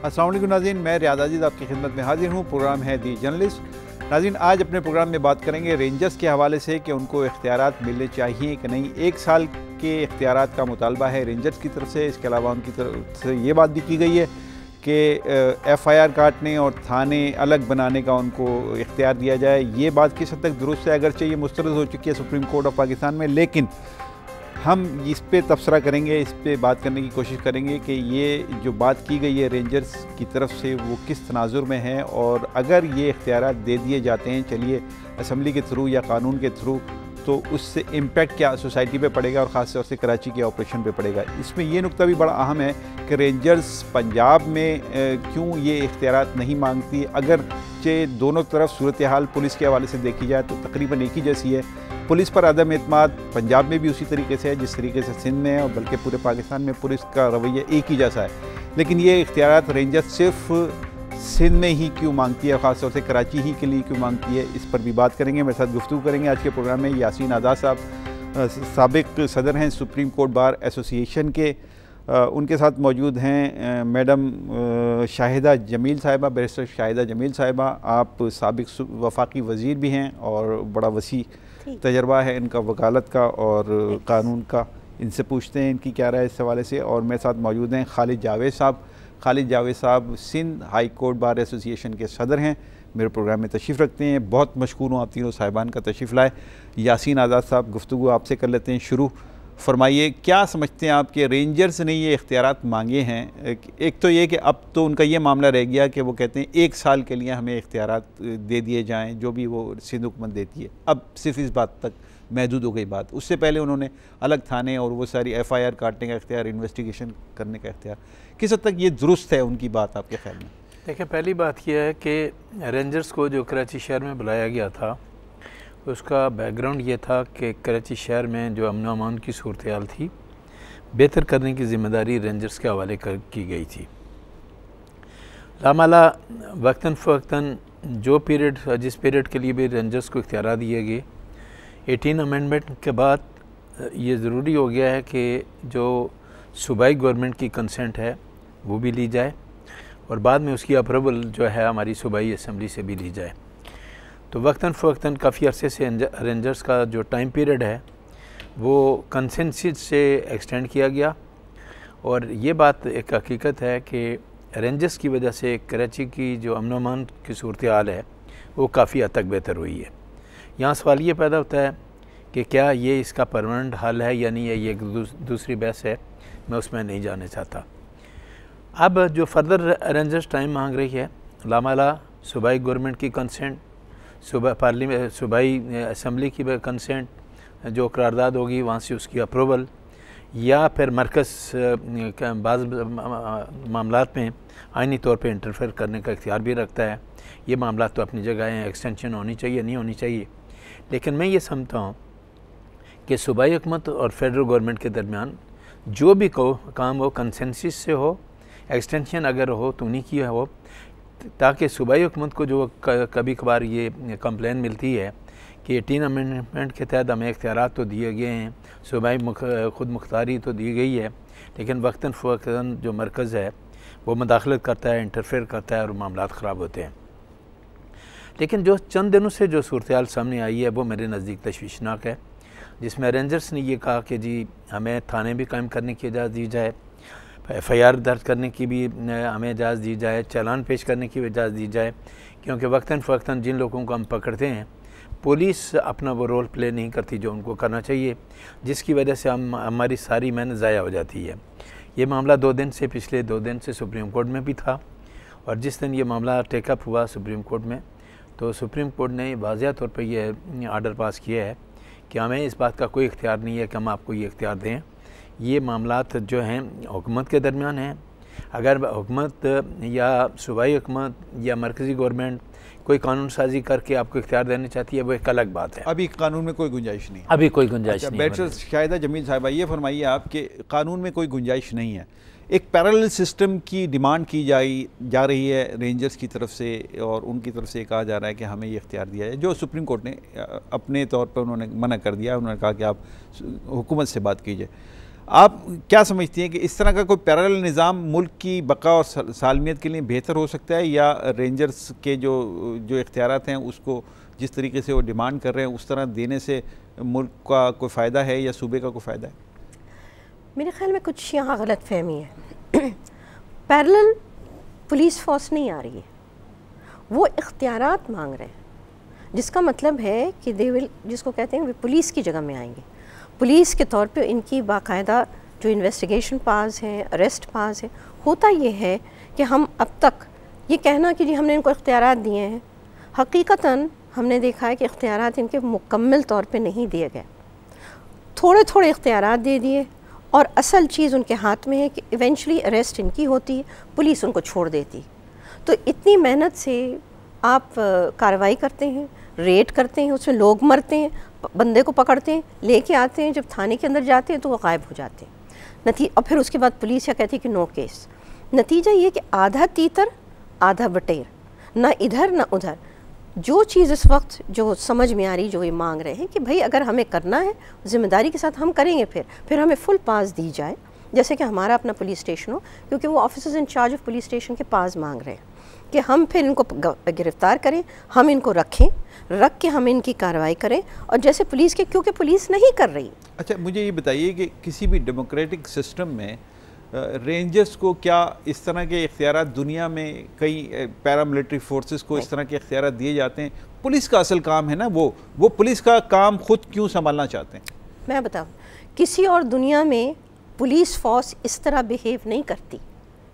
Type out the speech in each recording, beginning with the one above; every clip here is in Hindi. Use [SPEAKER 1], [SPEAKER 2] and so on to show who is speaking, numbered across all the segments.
[SPEAKER 1] अस्सलाम वालेकुम नाज़रीन, मैं रियाद अजीज़ आपकी खिदमत में हाजिर हूँ। प्रोग्राम है दी जर्नलिस्ट। नाज़रीन, आज अपने प्रोग्राम में बात करेंगे रेंजर्स के हवाले से कि उनको इख्तियारात मिलने चाहिए कि नहीं। 1 साल के इख्तियारात का मुतालबा है रेंजर्स की तरफ से। इसके अलावा उनकी तरफ से ये बात भी की गई है कि FIR काटने और थाने अलग बनाने का उनको इख्तियार दिया जाए। ये बात किस हद तक दुरुस्त है, अगरचे ये मुस्तरद हो चुकी है सुप्रीम कोर्ट ऑफ पाकिस्तान में, लेकिन हम इस पे तबसरा करेंगे, इस पे बात करने की कोशिश करेंगे कि ये जो बात की गई है रेंजर्स की तरफ से वो किस तनाजुर में है, और अगर ये इख्तियारात दे दिए जाते हैं चलिए असम्बली के थ्रू या कानून के थ्रू, तो उससे इम्पेक्ट क्या सोसाइटी पे पड़ेगा और ख़ास तौर से कराची के ऑपरेशन पे पड़ेगा। इसमें ये नुक्ता भी बड़ा अहम है कि रेंजर्स पंजाब में क्यों ये इख्तियारात नहीं मांगती। अगर दोनों तरफ सूरत हाल पुलिस के हवाले से देखी जाए तो तकरीबन एक ही जैसी है। पुलिस पर अदम एतमाद पंजाब में भी उसी तरीके से है जिस तरीके से सिंध में है, और बल्कि पूरे पाकिस्तान में पुलिस का रवैया एक ही जैसा है। लेकिन ये इख्तियारात रेंजर्स सिर्फ सिंध में ही क्यों मांगती है, ख़ास तौर से कराची ही के लिए क्यों मांगती है, इस पर भी बात करेंगे। मेरे साथ गुफ्तगू करेंगे आज के प्रोग्राम में यासीन आज़ाद साहब, साबिक सदर हैं सुप्रीम कोर्ट बार एसोसिएशन के। उनके साथ मौजूद हैं मैडम शाहिदा जमील साहिबा, बैरिस्टर शाहिदा जमील साहिबा। आप साबिक वफाकी वज़ीर भी हैं और बड़ा वसी तजर्बा है इनका वकालत का और कानून का। इनसे पूछते हैं इनकी क्या राय है इस हवाले से। और मेरे साथ मौजूद हैं खालिद जावेद साहब। खालिद जावेद साहब Sindh high court bar association के सदर हैं, मेरे प्रोग्राम में तशरीफ़ रखते हैं। बहुत मशकूर हूँ आप तीनों साहिबान का तशरीफ़ लाए। यासीन आज़ाद साहब, गुफ्तगू आपसे कर लेते हैं शुरू। फरमाइए, क्या समझते हैं आप कि रेंजर्स ने ये इख्तियारात मांगे हैं? एक तो ये कि अब तो उनका ये मामला रह गया कि वो कहते हैं 1 साल के लिए हमें इख्तियारात दे दिए जाएं, जो भी वो सिंध हुकूमत देती है। अब सिर्फ इस बात तक महदूद हो गई बात। उससे पहले उन्होंने अलग थाने और वो सारी FIR काटने का इख्तियार, इन्वेस्टिगेशन करने का इख्तियार। किस हद तक ये दुरुस्त है उनकी बात आपके ख्याल में?
[SPEAKER 2] देखिए, पहली बात यह है कि रेंजर्स को जो कराची शहर में बुलाया गया था उसका बैकग्राउंड ये था कि कराची शहर में जो अमन अमान की सूरत हाल थी बेहतर करने की ज़िम्मेदारी रेंजर्स के हवाले की गई थी। लामाला वक्तन फ़वक्तन जिस पीरियड के लिए भी रेंजर्स को इख्तियार दिए गए, 18 अमेंडमेंट के बाद ये ज़रूरी हो गया है कि जो सूबाई गवर्नमेंट की कंसेंट है वो भी ली जाए और बाद में उसकी अप्रूवल जो है हमारी सूबाई असम्बली से भी ली जाए। तो वक्तन फ़वक्तन काफ़ी अरसे से रेंजर्स का जो टाइम पीरियड है वो कंसेंसस से एक्सटेंड किया गया, और ये बात एक हकीकत है कि रेंजर्स की वजह से कराची की जो अमन अमान की सूरत हाल है वो काफ़ी हद तक बेहतर हुई है। यहाँ सवाल ये पैदा होता है कि क्या ये इसका परमानेंट हल है या नहीं है, ये एक दूसरी बहस है, मैं उसमें नहीं जाना चाहता। अब जो फर्दर रेंजर्स टाइम मांग रही है, लामाला सूबाई गवर्नमेंट की कंसेंट, सूबाई असम्बली की कंसेंट, जो करारदाद होगी वहाँ से उसकी अप्रूवल, या फिर मरकज़ बाज़ मामलात में आइनी तौर पे इंटरफेयर करने का इख्तियार भी रखता है। ये मामला तो अपनी जगह हैं, एक्सटेंशन होनी चाहिए नहीं होनी चाहिए, लेकिन मैं ये समझता हूँ कि सूबाई हुकूमत और फेडरल गवर्नमेंट के दरमियान जो भी काम हो कंसेंसस से हो, एक्सटेंशन अगर हो तो उन्हीं की हो, ताकि सूबाई हुकूमत को जो कभी कभार ये कंप्लेन मिलती है कि 18 अमेंडमेंट के तहत हमें इख्तियारात तो दिए गए हैं, सूबाई खुद मुख्तारी तो दी गई है, लेकिन वक्तन फ़वक्तन जो मरकज़ है वो मदाखलत करता है, इंटरफेयर करता है और मामलात ख़राब होते हैं। लेकिन जो चंद दिनों से जो सूरत हाल सामने आई है वो मेरे नज़दीक तशवीशनाक है, जिसमें रेंजर्स ने ये कहा कि जी हमें थाने भी कायम करने की इजाज़त दी जाए, FIR दर्ज करने की भी हमें इजाज़त दी जाए, चालान पेश करने की भी इजाज़त दी जाए, क्योंकि वक्तन फ़वक्तन जिन लोगों को हम पकड़ते हैं पुलिस अपना वो रोल प्ले नहीं करती जो उनको करना चाहिए, जिसकी वजह से हमारी सारी मेहनत ज़ाया हो जाती है। ये मामला पिछले 2 दिन से सुप्रीम कोर्ट में भी था, और जिस दिन ये मामला टेकअप हुआ सुप्रीम कोर्ट में, तो सुप्रीम कोर्ट ने वाज़िया तौर पर यह आर्डर पास किया है कि हमें इस बात का कोई इख्तियार नहीं है कि हम आपको ये इख्तियार दें। ये मामलात जो हैं हुकूमत के दरमियान हैं। अगर हुकूमत या सूबाई हुकूमत या मरकज़ी गवर्नमेंट कोई कानून साजी करके आपको इख्तियार देना चाहती है वो एक अलग बात है।
[SPEAKER 1] अभी कानून में कोई गुंजाइश नहीं है।
[SPEAKER 2] अभी कोई गुंजाइश नहीं है।
[SPEAKER 1] बैरिस्टर शाहिदा जमील साहिबा, ये फरमाइए आप कि कानून में कोई गुंजाइश नहीं है, एक पैरेलल सिस्टम की डिमांड की जा रही है रेंजर्स की तरफ से, और उनकी तरफ से कहा जा रहा है कि हमें ये इख्तियार दिया है, जो सुप्रीम कोर्ट ने अपने तौर पर उन्होंने मना कर दिया। उन्होंने कहा कि आप हुकूमत से बात कीजिए। आप क्या समझती हैं कि इस तरह का कोई पैरेलल निज़ाम मुल्क की बका और सालमियत के लिए बेहतर हो सकता है, या रेंजर्स के जो इख्तियारात हैं उसको जिस तरीके से वो डिमांड कर रहे हैं उस तरह देने से मुल्क का कोई फ़ायदा है या सूबे का कोई फ़ायदा है?
[SPEAKER 3] मेरे ख्याल में कुछ यहाँ गलत फहमी है। पैरेलल पुलिस फोर्स नहीं आ रही है, वो इख्तियारात मांग रहे हैं, जिसका मतलब है कि दे विल, जिसको कहते हैं वे पुलिस की जगह में आएंगे। पुलिस के तौर पे इनकी बाकायदा जो इन्वेस्टिगेशन पास हैं, अरेस्ट पास है। होता ये है कि हम अब तक ये कहना कि जी हमने इनको इख्तियारात दिए हैं, हकीकतन हमने देखा है कि इख्तियारात इनके मुकम्मल तौर पे नहीं दिए गए, थोड़े थोड़े इख्तियारात दे दिए, और असल चीज़ उनके हाथ में है कि इवेंचुअली अरेस्ट इनकी होती है, पुलिस उनको छोड़ देती। तो इतनी मेहनत से आप कार्रवाई करते हैं, रेड करते हैं, उसमें लोग मरते हैं, बंदे को पकड़ते हैं, लेके आते हैं, जब थाने के अंदर जाते हैं तो वो गायब हो जाते हैं। और फिर उसके बाद पुलिस या कहती है कि नो केस। नतीजा ये कि आधा तीतर आधा बटेर, ना इधर ना उधर। जो चीज़ इस वक्त जो समझ में आ रही, जो ये मांग रहे हैं कि भाई अगर हमें करना है ज़िम्मेदारी के साथ हम करेंगे, फिर हमें फुल पास दी जाए, जैसे कि हमारा अपना पुलिस स्टेशन हो, क्योंकि वो officers in charge of police station के पास मांग रहे हैं कि हम फिर इनको गिरफ़्तार करें, हम इनको रख के हम इनकी कार्रवाई करें, और जैसे पुलिस के, क्योंकि पुलिस नहीं कर रही।
[SPEAKER 1] अच्छा, मुझे ये बताइए कि किसी भी डेमोक्रेटिक सिस्टम में रेंजर्स को क्या इस तरह के इख्तियारात, दुनिया में कई पैरामिलिट्री फोर्सेस को इस तरह के इख्तियारात दिए जाते हैं? पुलिस का असल काम है ना, वो पुलिस का काम खुद क्यों संभालना चाहते हैं?
[SPEAKER 3] मैं बताऊँ, किसी और दुनिया में पुलिस फोर्स इस तरह बिहेव नहीं करती।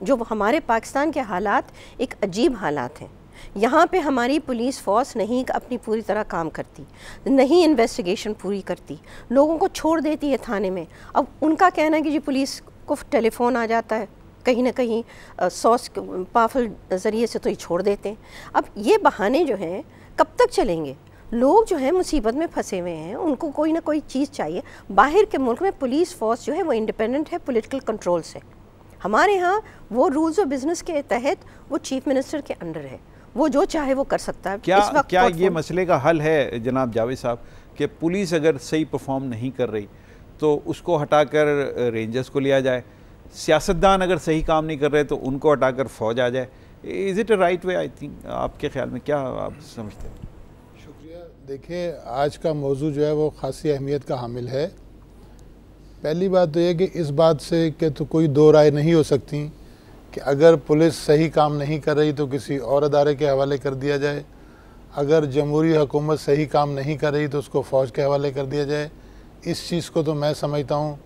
[SPEAKER 3] जो हमारे पाकिस्तान के हालात एक अजीब हालात हैं। यहाँ पे हमारी पुलिस फोर्स नहीं अपनी पूरी तरह काम करती, नहीं इन्वेस्टिगेशन पूरी करती, लोगों को छोड़ देती है थाने में। अब उनका कहना है कि जी पुलिस को टेलीफोन आ जाता है कहीं ना कहीं, सॉस पावरफुल ज़रिए से, तो ये छोड़ देते हैं। अब ये बहाने जो हैं कब तक चलेंगे? लोग जो हैं मुसीबत में फंसे हुए हैं, उनको कोई ना कोई चीज़ चाहिए। बाहर के मुल्क में पुलिस फोर्स जो है वो इंडिपेंडेंट है पॉलिटिकल कंट्रोल से। हमारे यहाँ वो रूल्स ऑफ बिजनेस के तहत वो चीफ मिनिस्टर के अंडर है, वो जो चाहे वो कर सकता है।
[SPEAKER 1] क्या ये मसले का हल है जनाब जावेद साहब कि पुलिस अगर सही परफॉर्म नहीं कर रही तो उसको हटाकर रेंजर्स को लिया जाए, सियासतदान अगर सही काम नहीं कर रहे तो उनको हटाकर फ़ौज आ जाए? Is it a right way? I think आपके ख्याल में क्या आप समझते हैं?
[SPEAKER 4] शुक्रिया। देखिए, आज का मौजू जो है वो ख़ासी अहमियत का हामिल है। पहली बात तो ये कि इस बात से कि तो कोई दो राय नहीं हो सकती कि अगर पुलिस सही काम नहीं कर रही तो किसी और अदारे के हवाले कर दिया जाए, अगर जमहूरी हुकूमत सही काम नहीं कर रही तो उसको फ़ौज के हवाले कर दिया जाए। इस चीज़ को तो मैं समझता हूँ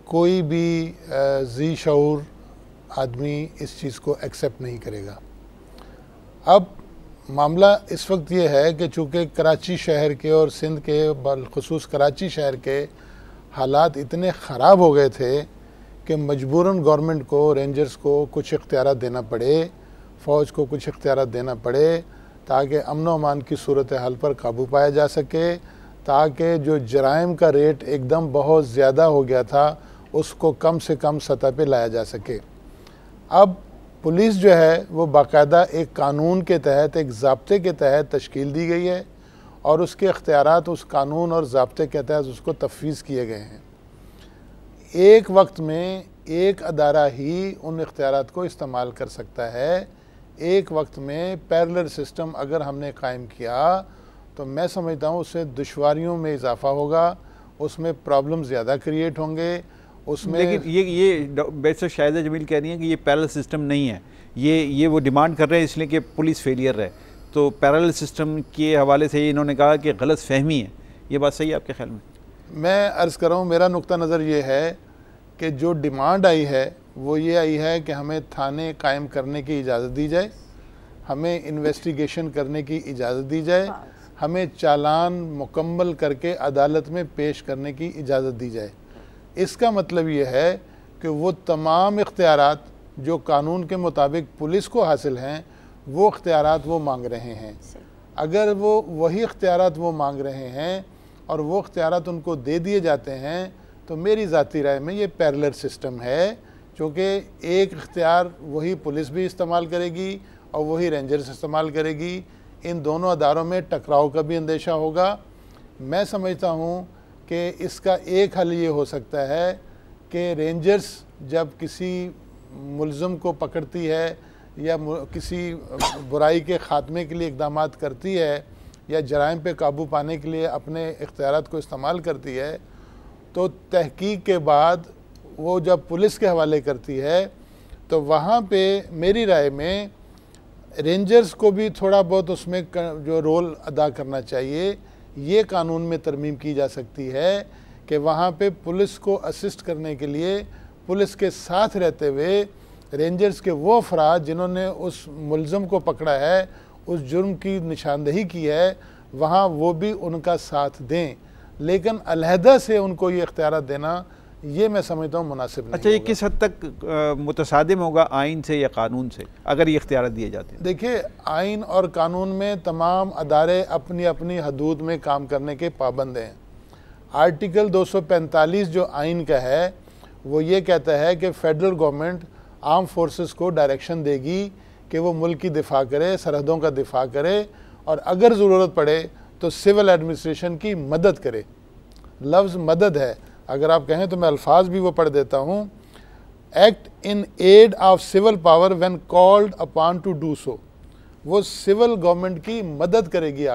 [SPEAKER 4] कोई भी ज़ी शऊर आदमी इस चीज़ को एक्सेप्ट नहीं करेगा। अब मामला इस वक्त ये है कि चूँकि कराची शहर के और सिंध के बलखुसूस कराची शहर के हालात इतने ख़राब हो गए थे कि मजबूरन गवर्नमेंट को, रेंजर्स को कुछ इख्तियारात देना पड़े, फ़ौज को कुछ इख्तियारात देना पड़े, ताकि अमन व अमान की सूरत हाल पर काबू पाया जा सके, ताकि जो जराइम का रेट एकदम बहुत ज़्यादा हो गया था उसको कम से कम सतह पे लाया जा सके। अब पुलिस जो है वो बाकायदा एक कानून के तहत, एक ज़ाब्ते के तहत तश्कील दी गई है और उसके इख्तियारात उस कानून और ज़ाब्ते के तहत उसको तफवीज़ किए गए हैं। एक वक्त में एक अदारा ही उन इख्तियारात को इस्तेमाल कर सकता है। एक वक्त में पैरेलल सिस्टम अगर हमने कायम किया तो मैं समझता हूँ उससे दुश्वारियों में इजाफ़ा होगा, उसमें प्रॉब्लम ज़्यादा क्रिएट होंगे उसमें।
[SPEAKER 1] लेकिन ये वैसे शायद जमील कह रही हैं कि ये पैरेलल सिस्टम नहीं है, ये वो डिमांड कर रहे हैं इसलिए कि पुलिस फेलियर है। तो पैरेलल सिस्टम के हवाले से इन्होंने कहा कि गलत फहमी है, ये बात सही है आपके ख्याल में?
[SPEAKER 4] मैं अर्ज़ कर रहा हूँ, मेरा नुक्ता नज़र ये है कि जो डिमांड आई है वो ये आई है कि हमें थाने कायम करने की इजाज़त दी जाए, हमें इन्वेस्टिगेशन करने की इजाज़त दी जाए, हमें चालान मुकम्मल करके अदालत में पेश करने की इजाज़त दी जाए। इसका मतलब ये है कि वो तमाम इख्तियारात जो कानून के मुताबिक पुलिस को हासिल हैं वो इख्तियारात वो मांग रहे हैं। अगर वो वही इख्तियारात वो मांग रहे हैं और वो इख्तियारात उनको दे दिए जाते हैं तो मेरी ज़ाती राय में ये पैरेलल सिस्टम है, क्योंकि एक इख्तियार वही पुलिस भी इस्तेमाल करेगी और वही रेंजर्स इस्तेमाल करेगी। इन दोनों अदारों में टकराव का भी अंदेशा होगा। मैं समझता हूँ कि इसका एक हल ये हो सकता है कि रेंजर्स जब किसी मुलज़म को पकड़ती है या किसी बुराई के ख़ात्मे के लिए इक़दामात करती है या जराइम पे काबू पाने के लिए अपने इख्तियारात को इस्तेमाल करती है, तो तहकीक के बाद वो जब पुलिस के हवाले करती है तो वहाँ पे मेरी राय में रेंजर्स को भी थोड़ा बहुत उसमें जो रोल अदा करना चाहिए, ये कानून में तरमीम की जा सकती है कि वहाँ पे पुलिस को असिस्ट करने के लिए पुलिस के साथ रहते हुए रेंजर्स के वो अफराद जिन्होंने उस मुलज़म को पकड़ा है, उस जुर्म की निशानदही की है, वहाँ वो भी उनका साथ दें, लेकिन अलहदा से उनको ये इख्तियार देना, ये मैं समझता हूँ मुनासिब नहीं।
[SPEAKER 1] अच्छा, ये किस हद तक मुतसादिम होगा आइन से या कानून से अगर ये इख्तियार दिए जाते हैं?
[SPEAKER 4] देखिए, आइन और कानून में तमाम अदारे अपनी अपनी हदूद में काम करने के पाबंद हैं। आर्टिकल 245 जो आइन का है वो ये कहता है कि फ़ेडरल गवर्नमेंट आर्म फोर्सेस को डायरेक्शन देगी कि वो मुल्क की दिफा करे, सरहदों का दिफा करे, और अगर ज़रूरत पड़े तो सिविल एडमिनिस्ट्रेशन की मदद करे। लफ्ज़ मदद है, अगर आप कहें तो मैं अल्फाज भी वो पढ़ देता हूँ। Act in aid of civil power when called upon to do so. वो सिविल गवर्नमेंट की मदद करेगी,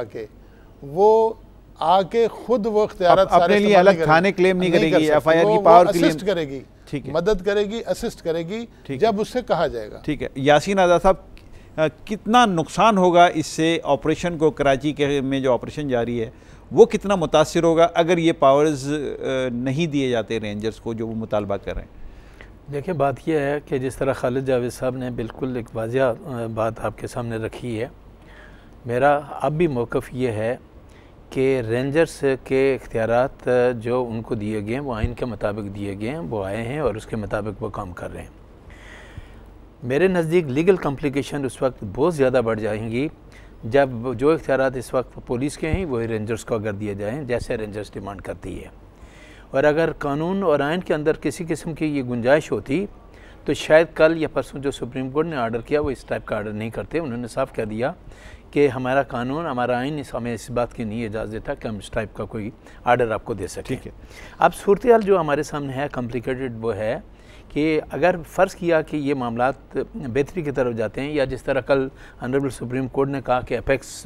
[SPEAKER 4] वो आके खुद वो इख्तियारात
[SPEAKER 1] अपने लिए अलग थाने क्लेम नहीं करेगी, एफआईआर की पावर के लिए
[SPEAKER 4] असिस्ट करेगी,
[SPEAKER 1] ठीक है,
[SPEAKER 4] मदद करेगी, असिस्ट करेगी जब उससे कहा जाएगा।
[SPEAKER 1] ठीक है। यासीन आज़ाद साहब, कितना नुकसान होगा इससे ऑपरेशन को, कराची के में जो ऑपरेशन जारी है वो कितना मुतासिर होगा अगर ये पावर्स नहीं दिए जाते रेंजर्स को जो वो मुतालबा कर रहे हैं?
[SPEAKER 2] देखिए, बात यह है कि जिस तरह खालिद जावेद साहब ने बिल्कुल एक वाज़िया बात आपके सामने रखी है, मेरा अब भी मौक़िफ़ ये है कि रेंजर्स के इख्तियारात जो उनको दिए गए हैं वो आइन के मुताबिक दिए गए हैं, वो आए हैं और उसके मुताबिक वो काम कर रहे हैं। मेरे नज़दीक लीगल कॉम्प्लिकेशन उस वक्त बहुत ज़्यादा बढ़ जाएंगी जब जो इख्तियारात इस वक्त पुलिस के हैं वही रेंजर्स को अगर दिए जाएँ जैसे रेंजर्स डिमांड करती है। और अगर कानून और आइन के अंदर किसी किस्म की ये गुंजाइश होती तो शायद कल या परसों जो सुप्रीम कोर्ट ने आर्डर किया वो इस टाइप का आर्डर नहीं करते। उन्होंने साफ कह दिया कि हमारा कानून, हमारा आइन हमें इस बात की नहीं इजाज़त देता कि हम इस टाइप का कोई आर्डर आपको दे सकें।
[SPEAKER 1] ठीक है।
[SPEAKER 2] अब सूरत हाल जो हमारे सामने है कॉम्प्लिकेटेड वो है कि अगर फ़र्ज़ किया कि ये मामलात बेहतरी की तरफ जाते हैं, या जिस तरह कल ऑनरेबल सुप्रीम कोर्ट ने कहा कि अपेक्स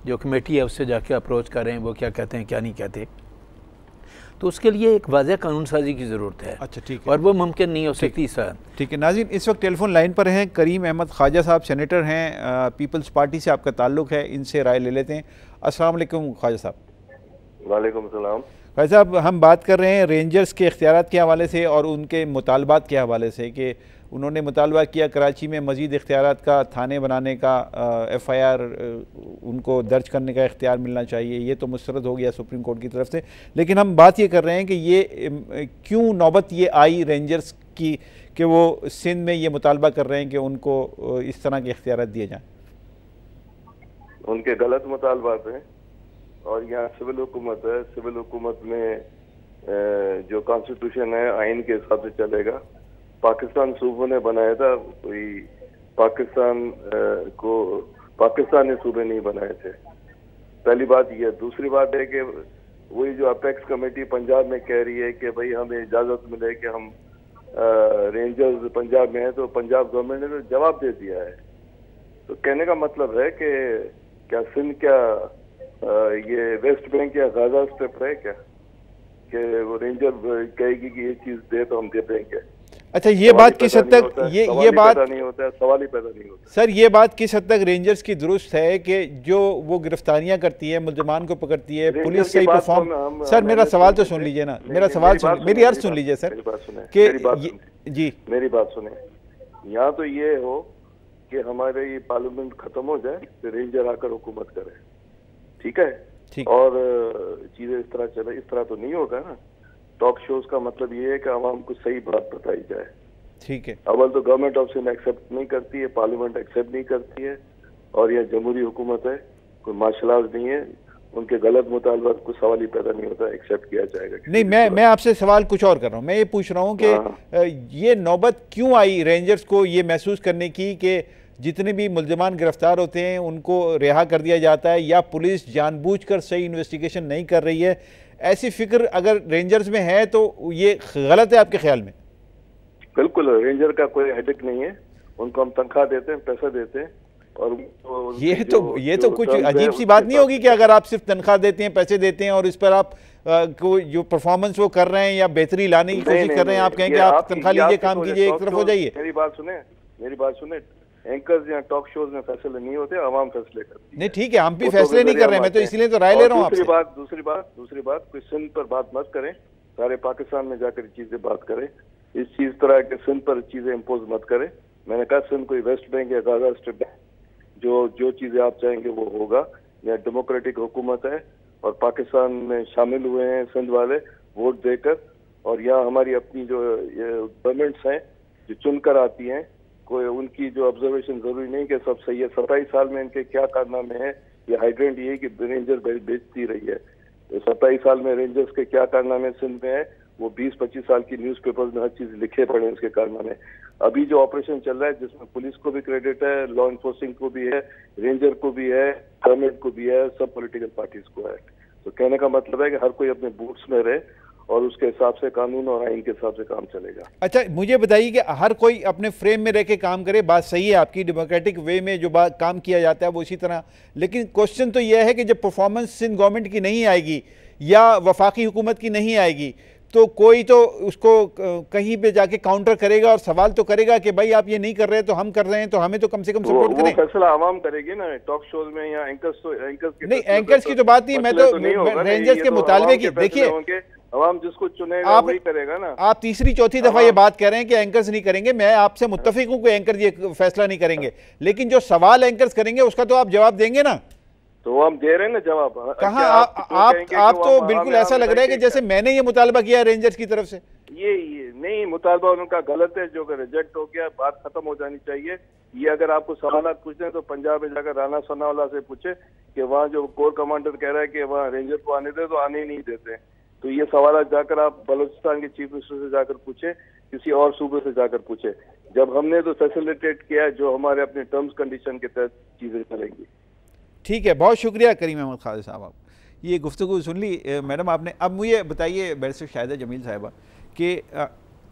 [SPEAKER 2] जो कमेटी है उससे जाके अप्रोच करें, वो क्या कहते हैं क्या नहीं कहते, तो उसके लिए एक वाज़ेह कानून साजी की ज़रूरत है।
[SPEAKER 1] अच्छा, ठीक है।
[SPEAKER 2] और वो मुमकिन नहीं हो सकती सर।
[SPEAKER 1] ठीक है नाज़रीन, इस वक्त टेलीफोन लाइन पर हैं करीम अहमद ख्वाजा साहब, सेनेटर हैं, पीपल्स पार्टी से आपका ताल्लुक़ है, इनसे राय ले लेते हैं। अस्सलाम वालेकुम ख्वाजा साहब।
[SPEAKER 5] वालेकुम सलाम।
[SPEAKER 1] ख्वाजा साहब, हम बात कर रहे हैं रेंजर्स के इख्तियारात के हवाले से और उनके मुतालबात के हवाले से कि उन्होंने मुतालबा किया कराची में मज़ीद इख्तियारात का, थाने बनाने का, एफआईआर उनको दर्ज करने का इख्तियार मिलना चाहिए। ये तो मुस्तरद हो गया सुप्रीम कोर्ट की तरफ से, लेकिन हम बात ये कर रहे हैं कि ये क्यों नौबत ये आई रेंजर्स की कि वो सिंध में ये मुतालबा कर रहे हैं कि उनको इस तरह के इख्तियारात दिए जाएँ?
[SPEAKER 5] उनके गलत मुतालबात हैं और यहाँ सिविल हुकूमत है। सिविल हुकूमत में जो कॉन्स्टिट्यूशन है आइन के हिसाब से चलेगा। पाकिस्तान सूबों ने बनाया था, कोई पाकिस्तानी सूबे नहीं बनाए थे। पहली बात यह। दूसरी बात है कि वही जो अपेक्स कमेटी पंजाब में कह रही है कि भाई हमें इजाज़त मिले कि हम रेंजर्स पंजाब में है, तो पंजाब गवर्नमेंट ने तो जवाब दे दिया है। तो कहने का मतलब है कि क्या सिंध, क्या ये वेस्ट बैंक या गाजा स्टेप है क्या कि वो रेंजर कहेगी कि ये चीज़ दे तो हम दे देंगे?
[SPEAKER 1] अच्छा, ये बात किस हद तक ये बात
[SPEAKER 5] नहीं होता है, सवाल ही पैदा नहीं होता
[SPEAKER 1] सर, ये बात किस हद तक रेंजर्स की दुरुस्त है कि जो वो गिरफ्तारियां करती है, मुल्ज़मान को पकड़ती है, पुलिस से ही परफॉर्म। सर मेरा सवाल तो सुन लीजिए ना, मेरा सवाल सुन, मेरी अर्ज सुन लीजिए सर कि जी मेरी बात सुने।
[SPEAKER 5] यहाँ तो ये हो कि हमारे ये पार्लियामेंट खत्म हो जाए तो रेंजर आकर हुकूमत करे, ठीक है, और चीजें इस तरह चले। इस तरह तो नहीं होगा ना। टॉक शोज का मतलब ये है कि आवाम को सही बात बताई जाए।
[SPEAKER 1] ठीक है।
[SPEAKER 5] अव्वल तो गवर्नमेंट ऑफ सिंध एक्सेप्ट नहीं करती है, पार्लियामेंट एक्सेप्ट नहीं करती है, और यह जमहूरी हुकूमत है, कोई मार्शल आर्ट नहीं है। उनके गलत मुतालबात को सवाल ही पैदा नहीं होता, एक्सेप्ट किया जाएगा।
[SPEAKER 1] नहीं, मैं आपसे सवाल कुछ और कर रहा हूँ। मैं ये पूछ रहा हूँ कि ये नौबत क्यों आई रेंजर्स को ये महसूस करने की कि जितने भी मुल्ज़मान गिरफ्तार होते हैं उनको रिहा कर दिया जाता है, या पुलिस जानबूझकर सही इन्वेस्टिगेशन नहीं कर रही है? ऐसी फिक्र अगर रेंजर्स में है तो ये गलत है आपके ख्याल में?
[SPEAKER 5] बिल्कुल, रेंजर का कोई हेडेक नहीं है, उनको हम तनख्वाह देते हैं, पैसा देते हैं, और
[SPEAKER 1] ये तो कुछ अजीब सी बात नहीं होगी कि अगर आप सिर्फ तनख्वाह देते हैं, पैसे देते हैं और इस पर आप को जो परफॉर्मेंस वो कर रहे हैं या बेहतरी लाने की कोशिश कर रहे हैं, आप कहेंगे आप तनख्वाह लीजिए, काम कीजिए, एक तरफ हो जाइए?
[SPEAKER 5] मेरी बात सुने, एंकर्स या टॉक शोज में फैसले नहीं होते, आवाम फैसले करती है।
[SPEAKER 1] नहीं ठीक है, हम भी फैसले नहीं कर रहे हैं, मैं तो इसलिए तो राय ले रहा हूँ आपसे।
[SPEAKER 5] दूसरी बात कोई सिंध पर बात मत करें, सारे पाकिस्तान में जाकर चीजें बात करें, इस चीज तरह के सिंध पर चीजें इम्पोज मत करें। मैंने कहा सिंध कोई वेस्ट बैंक या गाजा स्ट्रिप है, जो चीजें आप चाहेंगे वो होगा। यहाँ डेमोक्रेटिक हुकूमत है और पाकिस्तान में शामिल हुए हैं सिंध वाले वोट देकर, और यहाँ हमारी अपनी जो गवर्नमेंट्स हैं जो चुनकर आती हैं, कोई उनकी जो ऑब्जर्वेशन जरूरी नहीं कि सब सही है। 27 साल में इनके क्या कारनामे हैं, ये हाइड्रेंट ये कि रेंजर बेचती रही है। 27 साल में रेंजर्स के क्या कारनामे सिंध में है, वो 20-25 साल की न्यूज़पेपर्स में हर चीज लिखे पड़े उसके कारनामे। अभी जो ऑपरेशन चल रहा है जिसमें पुलिस को भी क्रेडिट है, लॉ इन्फोर्सिंग को भी है, रेंजर को भी है, गवर्नमेंट को भी है, सब पॉलिटिकल पार्टीज को है। तो कहने का मतलब है कि हर कोई अपने बूट्स में रहे और उसके हिसाब से कानून और आइन के हिसाब से काम चलेगा।
[SPEAKER 1] अच्छा, मुझे बताइए कि हर कोई अपने फ्रेम में रह के काम करे, बात सही है आपकी, डेमोक्रेटिक वे में जो बात काम किया जाता है वो इसी तरह, लेकिन क्वेश्चन तो यह है कि जब परफॉर्मेंस सिंध गवर्नमेंट की नहीं आएगी या वफाकी हुकूमत की नहीं आएगी तो कोई तो उसको कहीं पे जाके काउंटर करेगा और सवाल तो करेगा कि भाई आप ये नहीं कर रहे तो हम कर रहे हैं, तो हमें तो कम से कम सपोर्ट करें।
[SPEAKER 5] फैसला आवाम करेगी ना टॉक शोज में, या एंकर्स
[SPEAKER 1] नहीं, एंकर्स की तो बात नहीं, मैं तो रेंजर्स के मुतालबे की, देखिए
[SPEAKER 5] आवाम जिसको चुनेगा वही करेगा ना।
[SPEAKER 1] आप तीसरी चौथी दफा ये बात कह रहे हैं कि एंकर्स नहीं करेंगे, मैं आपसे मुत्तफिक हूं कि एंकर ये फैसला नहीं करेंगे, लेकिन जो सवाल एंकर्स करेंगे उसका तो आप जवाब देंगे ना।
[SPEAKER 5] तो हम दे रहे हैं ना जवाब।
[SPEAKER 1] कहाँ आप तो बिल्कुल ऐसा लग रहा है कि जैसे मैंने ये मुतालबा किया रेंजर्स की तरफ से।
[SPEAKER 5] ये नहीं, मुतालबा उनका गलत है, जो रिजेक्ट हो गया, बात खत्म हो जानी चाहिए। ये अगर आपको सवाल पूछते हैं तो पंजाब में जाकर राना सनावाला से पूछे कि वहाँ जो कोर कमांडर कह रहा है कि वहाँ रेंजर को आने दे, तो आने ही नहीं देते। तो ये सवाल जाकर आप बलूचिस्तान के चीफ मिनिस्टर से जाकर पूछे, किसी और सूबे से जाकर पूछे। जब हमने तो फैसिलिटेट किया जो हमारे अपने टर्म्स कंडीशन के तहत चीजें चलेंगी।
[SPEAKER 1] ठीक है, बहुत शुक्रिया करीम अहमद खालिद साहब, आप ये गुफ्तगू सुन ली मैडम आपने। अब मुझे बताइए बैरिस्टर शाहिदा जमील साहिबा कि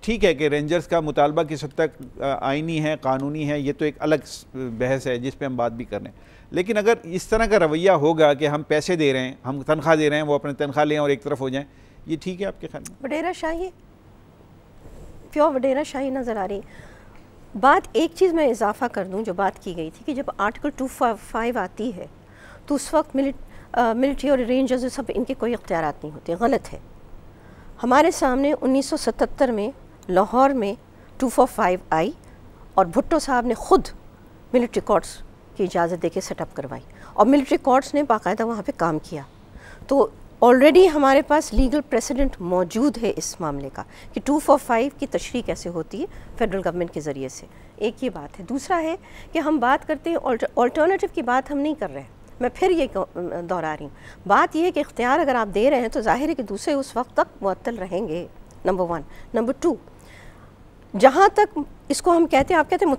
[SPEAKER 1] ठीक है कि रेंजर्स का मुतालबा किस हद तक आइनी है, कानूनी है, ये तो एक अलग बहस है जिस पे हम बात भी कर रहे हैं, लेकिन अगर इस तरह का रवैया होगा कि हम पैसे दे रहे हैं, हम तनख्वाह दे रहे हैं, वो अपने तनख्वाह लें और एक तरफ हो जाएं, ये ठीक है आपके ख्याल में?
[SPEAKER 3] वडेरा शाही, प्योर वडेरा शाही नज़र आ रही। बात एक चीज़ मैं इजाफा कर दूं जो बात की गई थी कि जब आर्टिकल 255 आती है तो उस वक्त मिलिट्री और रेंजर्स सब इनके कोई इख्तियारात नहीं होते। गलत है। हमारे सामने 1977 में लाहौर में 245 आई और भुट्टो साहब ने ख़ुद मिलिट्री कोर्ट्स की इजाज़त देके सेटअप करवाई और मिलिट्री कोर्ट्स ने बाकायदा वहाँ पे काम किया। तो ऑलरेडी हमारे पास लीगल प्रेसिडेंट मौजूद है इस मामले का कि 245 की तशरीह कैसे होती है फेडरल गवर्नमेंट के ज़रिए से। एक ये बात है। दूसरा है कि हम बात करते हैं ऑल्टरनेटिव की बात हम नहीं कर रहे हैं, मैं फिर ये दोहरा रही हूँ। बात यह है कि इख्तियार अगर आप दे रहे हैं तो जाहिर है कि दूसरे उस वक्त तक मुअत्तल रहेंगे, नंबर 1। नंबर 2, जहाँ तक इसको हम कहते हैं, आप कहते हैं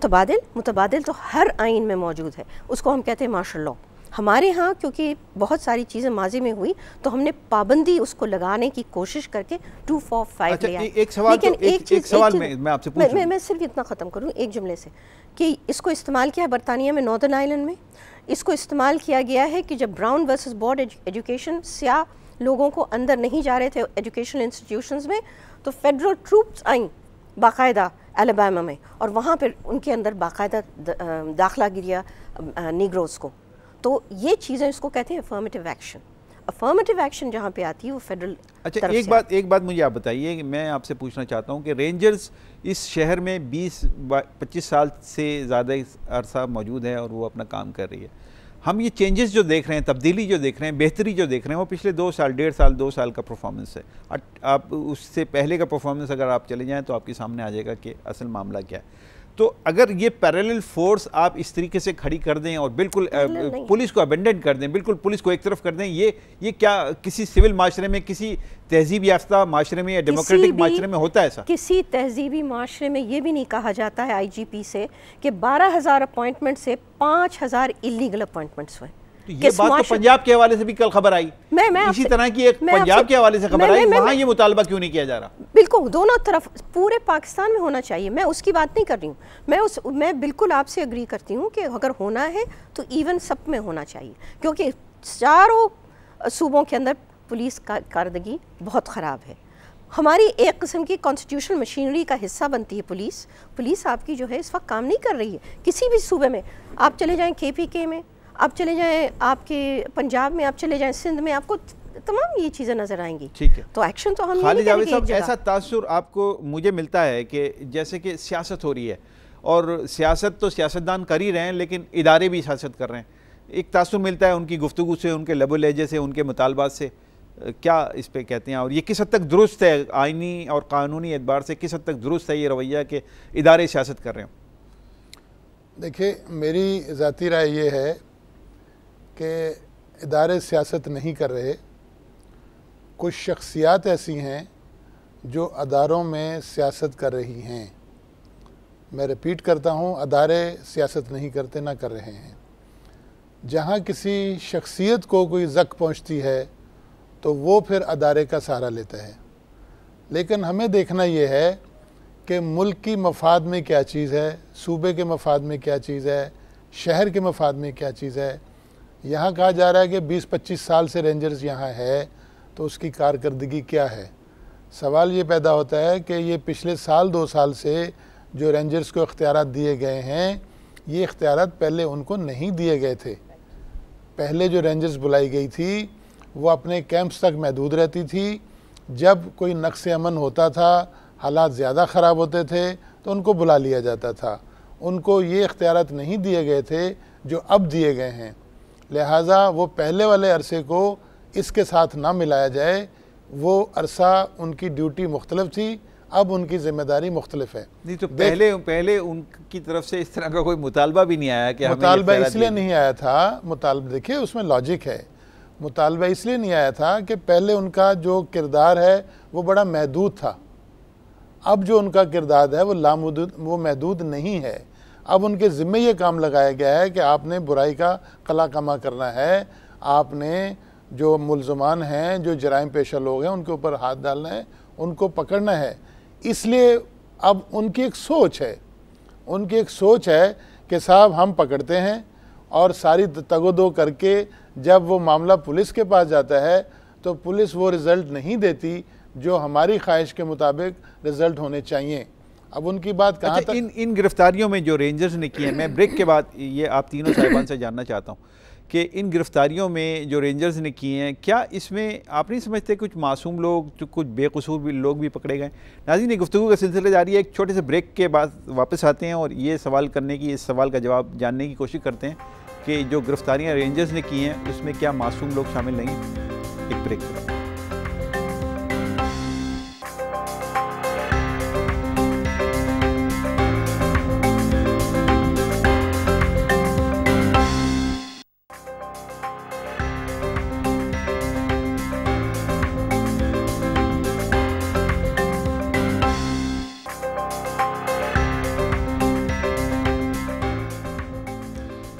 [SPEAKER 3] मुतबादिल तो हर आइन में मौजूद है, उसको हम कहते हैं मार्शल लॉ। हमारे यहाँ क्योंकि बहुत सारी चीज़ें माजी में हुई तो हमने पाबंदी उसको लगाने की कोशिश करके 245 लिया।
[SPEAKER 1] एक सवाल मैं आपसे पूछूं,
[SPEAKER 3] मैं सिर्फ इतना ख़त्म करूँ एक जुमले से कि इसको इस्तेमाल किया बरतानिया में, नॉर्दर्न आइलैंड में इसको इस्तेमाल किया गया है कि जब ब्राउन वर्सेस बोर्ड एजुकेशन, स्याह लोगों को अंदर नहीं जा रहे थे एजुकेशनल इंस्टीट्यूशंस में, तो फेडरल ट्रूप्स आई बाकायदा अलाबामा में और वहाँ पर उनके अंदर बाकायदा दाखिला गिरिया निग्रोज को। तो ये चीज़ें इसको कहते हैं अफर्मेटिव एक्शन। अफर्मेटिव एक्शन जहाँ पे आती है वो फेडरल।
[SPEAKER 1] अच्छा, एक बात मुझे आप बताइए, मैं आपसे पूछना चाहता हूँ कि रेंजर्स इस शहर में 20-25 साल से ज़्यादा अरसा मौजूद है और वो अपना काम कर रही है। हम ये चेंजेस जो देख रहे हैं, तब्दीली जो देख रहे हैं, बेहतरी जो देख रहे हैं, वो पिछले 2 साल, 1.5 साल का परफॉर्मेंस है। आप उससे पहले का परफॉर्मेंस अगर आप चले जाएँ तो आपके सामने आ जाएगा कि असल मामला क्या है। तो अगर ये पैरेलल फोर्स आप इस तरीके से खड़ी कर दें और बिल्कुल पुलिस को अबेंडन कर दें, बिल्कुल पुलिस को एक तरफ कर दें, ये क्या किसी सिविल माशरे में, किसी तहजीब याफ्ता माशरे में या डेमोक्रेटिक माशरे में होता है ऐसा?
[SPEAKER 3] किसी तहजीबी माशरे में ये भी नहीं कहा जाता है IGP से कि 12,000 अपॉइंटमेंट से 5,000 इलीगल अपॉइंटमेंट्स हुए।
[SPEAKER 1] तो ये बात तो पंजाब के हवाले से भी कल खबर आई, इसी तरह की एक पंजाब के हवाले से खबर आई, वहाँ ये मुतालबा क्यों नहीं किया जा रहा?
[SPEAKER 3] बिल्कुल दोनों तरफ पूरे पाकिस्तान में होना चाहिए, मैं उसकी बात नहीं कर रही हूँ। मैं बिल्कुल आपसे एग्री करती हूँ कि अगर होना है तो इवन सब में होना चाहिए, क्योंकि चारों सूबों के अंदर पुलिस का कारदगी बहुत ख़राब है। हमारी एक किस्म की कॉन्स्टिट्यूशनल मशीनरी का हिस्सा बनती है पुलिस आपकी जो है इस वक्त काम नहीं कर रही है किसी भी सूबे में। आप चले जाएँ KPK में, आप चले जाएं आपके पंजाब में, आप चले जाएं सिंध में, आपको तमाम ये चीज़ें नज़र आएंगी।
[SPEAKER 1] ठीक है,
[SPEAKER 3] तो एक्शन तो हम
[SPEAKER 1] खालिद जावेद साहब, ऐसा तासुर आपको मुझे मिलता है कि जैसे कि सियासत हो रही है, और सियासत तो सियासतदान कर ही रहे हैं लेकिन इदारे भी सियासत कर रहे हैं, एक तासुर मिलता है उनकी गुफ्तगू से, उनके लबो लहजे से, उनके मुतालबात से। क्या इस पे कहते हैं, और ये किस हद तक दुरुस्त है आइनी और कानूनी एतबार से, किस हद तक दुरुस्त है ये रवैया कि इदारे सियासत कर रहे हो?
[SPEAKER 4] देखिए, मेरी ज़ाती राय ये है कि इदारे सियासत नहीं कर रहे, कुछ शख्सियात ऐसी हैं जो अदारों में सियासत कर रही हैं। मैं रिपीट करता हूँ, अदारे सियासत नहीं करते, ना कर रहे हैं। जहाँ किसी शख्सियत को कोई ज़क पहुँचती है तो वो फिर अदारे का सहारा लेता है, लेकिन हमें देखना ये है कि मुल्क की मफाद में क्या चीज़ है, सूबे के मफाद में क्या चीज़ है, शहर के मफाद में क्या चीज़ है। यहाँ कहा जा रहा है कि 20-25 साल से रेंजर्स यहाँ है, तो उसकी कारकर्दगी क्या है। सवाल ये पैदा होता है कि ये पिछले साल 2 साल से जो रेंजर्स को इख्तियारात दिए गए हैं, ये इख्तियारात पहले उनको नहीं दिए गए थे। पहले जो रेंजर्स बुलाई गई थी वो अपने कैंप्स तक महदूद रहती थी। जब कोई नक्स अमन होता था, हालात ज़्यादा ख़राब होते थे, तो उनको बुला लिया जाता था। उनको ये इख्तियारात नहीं दिए गए थे जो अब दिए गए हैं, लिहाजा वो पहले वाले अरसे को इसके साथ ना मिलाया जाए। वो अरसा उनकी ड्यूटी मुख्तलिफ थी, अब उनकी जिम्मेदारी मुख्तलिफ है।
[SPEAKER 1] नहीं तो पहले उनकी तरफ से इस तरह का कोई मुतालबा भी नहीं आया कि
[SPEAKER 4] मुतालबा इसलिए नहीं आया था, मुतालबा देखिए उसमें लॉजिक है, मुतालबा इसलिए नहीं आया था कि पहले उनका जो किरदार है वो बड़ा महदूद था। अब जो उनका किरदार है वो महदूद नहीं है। अब उनके ज़िम्मे ये काम लगाया गया है कि आपने बुराई का कला कमा करना है, आपने जो मुल्ज़मान हैं, जो जराइम पेशा लोग हैं, उनके ऊपर हाथ डालना है, उनको पकड़ना है। इसलिए अब उनकी एक सोच है कि साहब हम पकड़ते हैं, और सारी तगोदो करके जब वो मामला पुलिस के पास जाता है तो पुलिस वो रिज़ल्ट नहीं देती जो हमारी ख्वाहिश के मुताबिक रिज़ल्ट होने चाहिए। अब उनकी बात कहाँ तक।
[SPEAKER 1] इन गिरफ्तारियों में जो रेंजर्स ने की है, मैं ब्रेक के बाद ये आप तीनों साहिबान से जानना चाहता हूँ कि इन गिरफ्तारियों में जो रेंजर्स ने की हैं, क्या इसमें आप नहीं समझते कुछ मासूम लोग, जो कुछ बेकसूर भी लोग भी पकड़े गए? नाज़रीन, गुफ्तगू का सिलसिला जारी है, एक छोटे से ब्रेक के बाद वापस आते हैं और ये सवाल करने की, इस सवाल का जवाब जानने की कोशिश करते हैं कि जो गिरफ्तारियाँ रेंजर्स ने की हैं उसमें क्या मासूम लोग शामिल नहीं हैं। एक ब्रेक के बाद।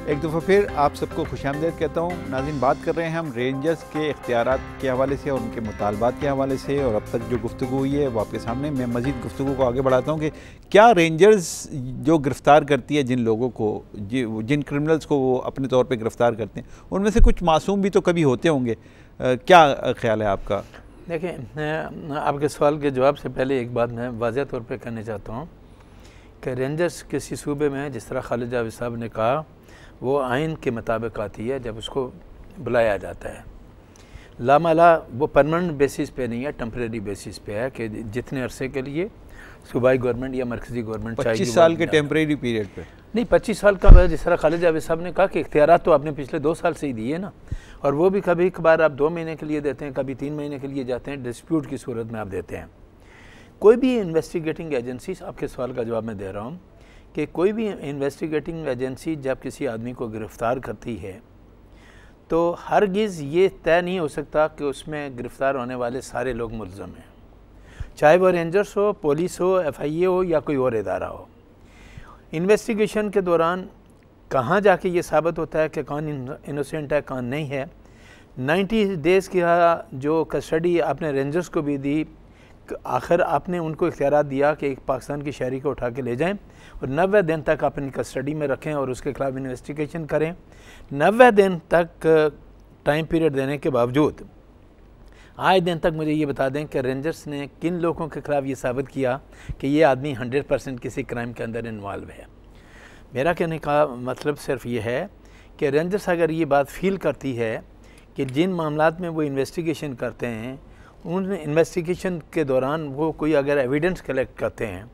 [SPEAKER 1] एक दफ़ा फिर आप सबको खुशामदीद कहता हूँ। नाज़रीन, बात कर रहे हैं हम रेंजर्स के इख्तियारात के हवाले से और उनके मुतालबात के हवाले से, और अब तक जो गुफ्तगू हुई है वो आपके सामने। मैं मज़ीद गुफ्तगू को आगे बढ़ाता हूँ कि क्या रेंजर्स जो गिरफ़्तार करती है जिन लोगों को, जिन क्रिमिनल्स को वो अपने तौर पर गिरफ़्तार करते हैं, उनमें से कुछ मासूम भी तो कभी होते होंगे, क्या ख्याल है आपका?
[SPEAKER 2] देखिए, आपके सवाल के जवाब से पहले एक बात मैं वाज़ेह तौर पर कहना चाहता हूँ कि रेंजर्स किसी सूबे में, जिस तरह खालिद जावेद साहब ने कहा, वो आइन के मुताबिक आती है जब उसको बुलाया जाता है। लामाला वो परमानेंट बेसिस पे नहीं है, टेम्परेरी बेसिस पे है कि जितने अरसे के लिए सूबाई गवर्नमेंट या मरकज़ी गवर्नमेंट
[SPEAKER 1] 25 साल के टेम्परेरी पीरियड पे
[SPEAKER 2] नहीं, 25 साल का, जिस तरह खालिद जावेद साहब ने कहा कि इख्तियारात तो आपने पिछले 2 साल से ही दिए ना, और वो भी कभी कभार आप 2 महीने के लिए देते हैं, कभी 3 महीने के लिए जाते हैं, डिस्प्यूट की सूरत में आप देते हैं। कोई भी इन्वेस्टिगेटिंग एजेंसीज, आपके सवाल का जवाब मैं दे रहा हूँ, कि कोई भी इन्वेस्टिगेटिंग एजेंसी जब किसी आदमी को गिरफ़्तार करती है तो हरगिज़ ये तय नहीं हो सकता कि उसमें गिरफ़्तार होने वाले सारे लोग मुल्ज़म हैं, चाहे वो रेंजर्स हो, पुलिस हो, FIA हो या कोई और इदारा हो। इन्वेस्टिगेशन के दौरान कहाँ जाके ये साबित होता है कि कौन इनोसेंट है कौन नहीं है। 90 डेज़ की जो कस्टडी आपने रेंजर्स को भी दी, आखिर आपने उनको इख्तियार दिया कि एक पाकिस्तान की शहरी को उठा के ले जाएं और 90 दिन तक अपनी कस्टडी में रखें और उसके खिलाफ इन्वेस्टिगेशन करें। 90 दिन तक टाइम पीरियड देने के बावजूद आज दिन तक मुझे ये बता दें कि रेंजर्स ने किन लोगों के खिलाफ ये साबित किया कि ये आदमी 100% किसी क्राइम के अंदर इन्वॉल्व है। मेरा कहने का मतलब सिर्फ ये है कि रेंजर्स अगर ये बात फील करती है कि जिन मामलात में वो इन्वेस्टिगेशन करते हैं उन इन्वेस्टिगेशन के दौरान वो कोई अगर एविडेंस कलेक्ट करते हैं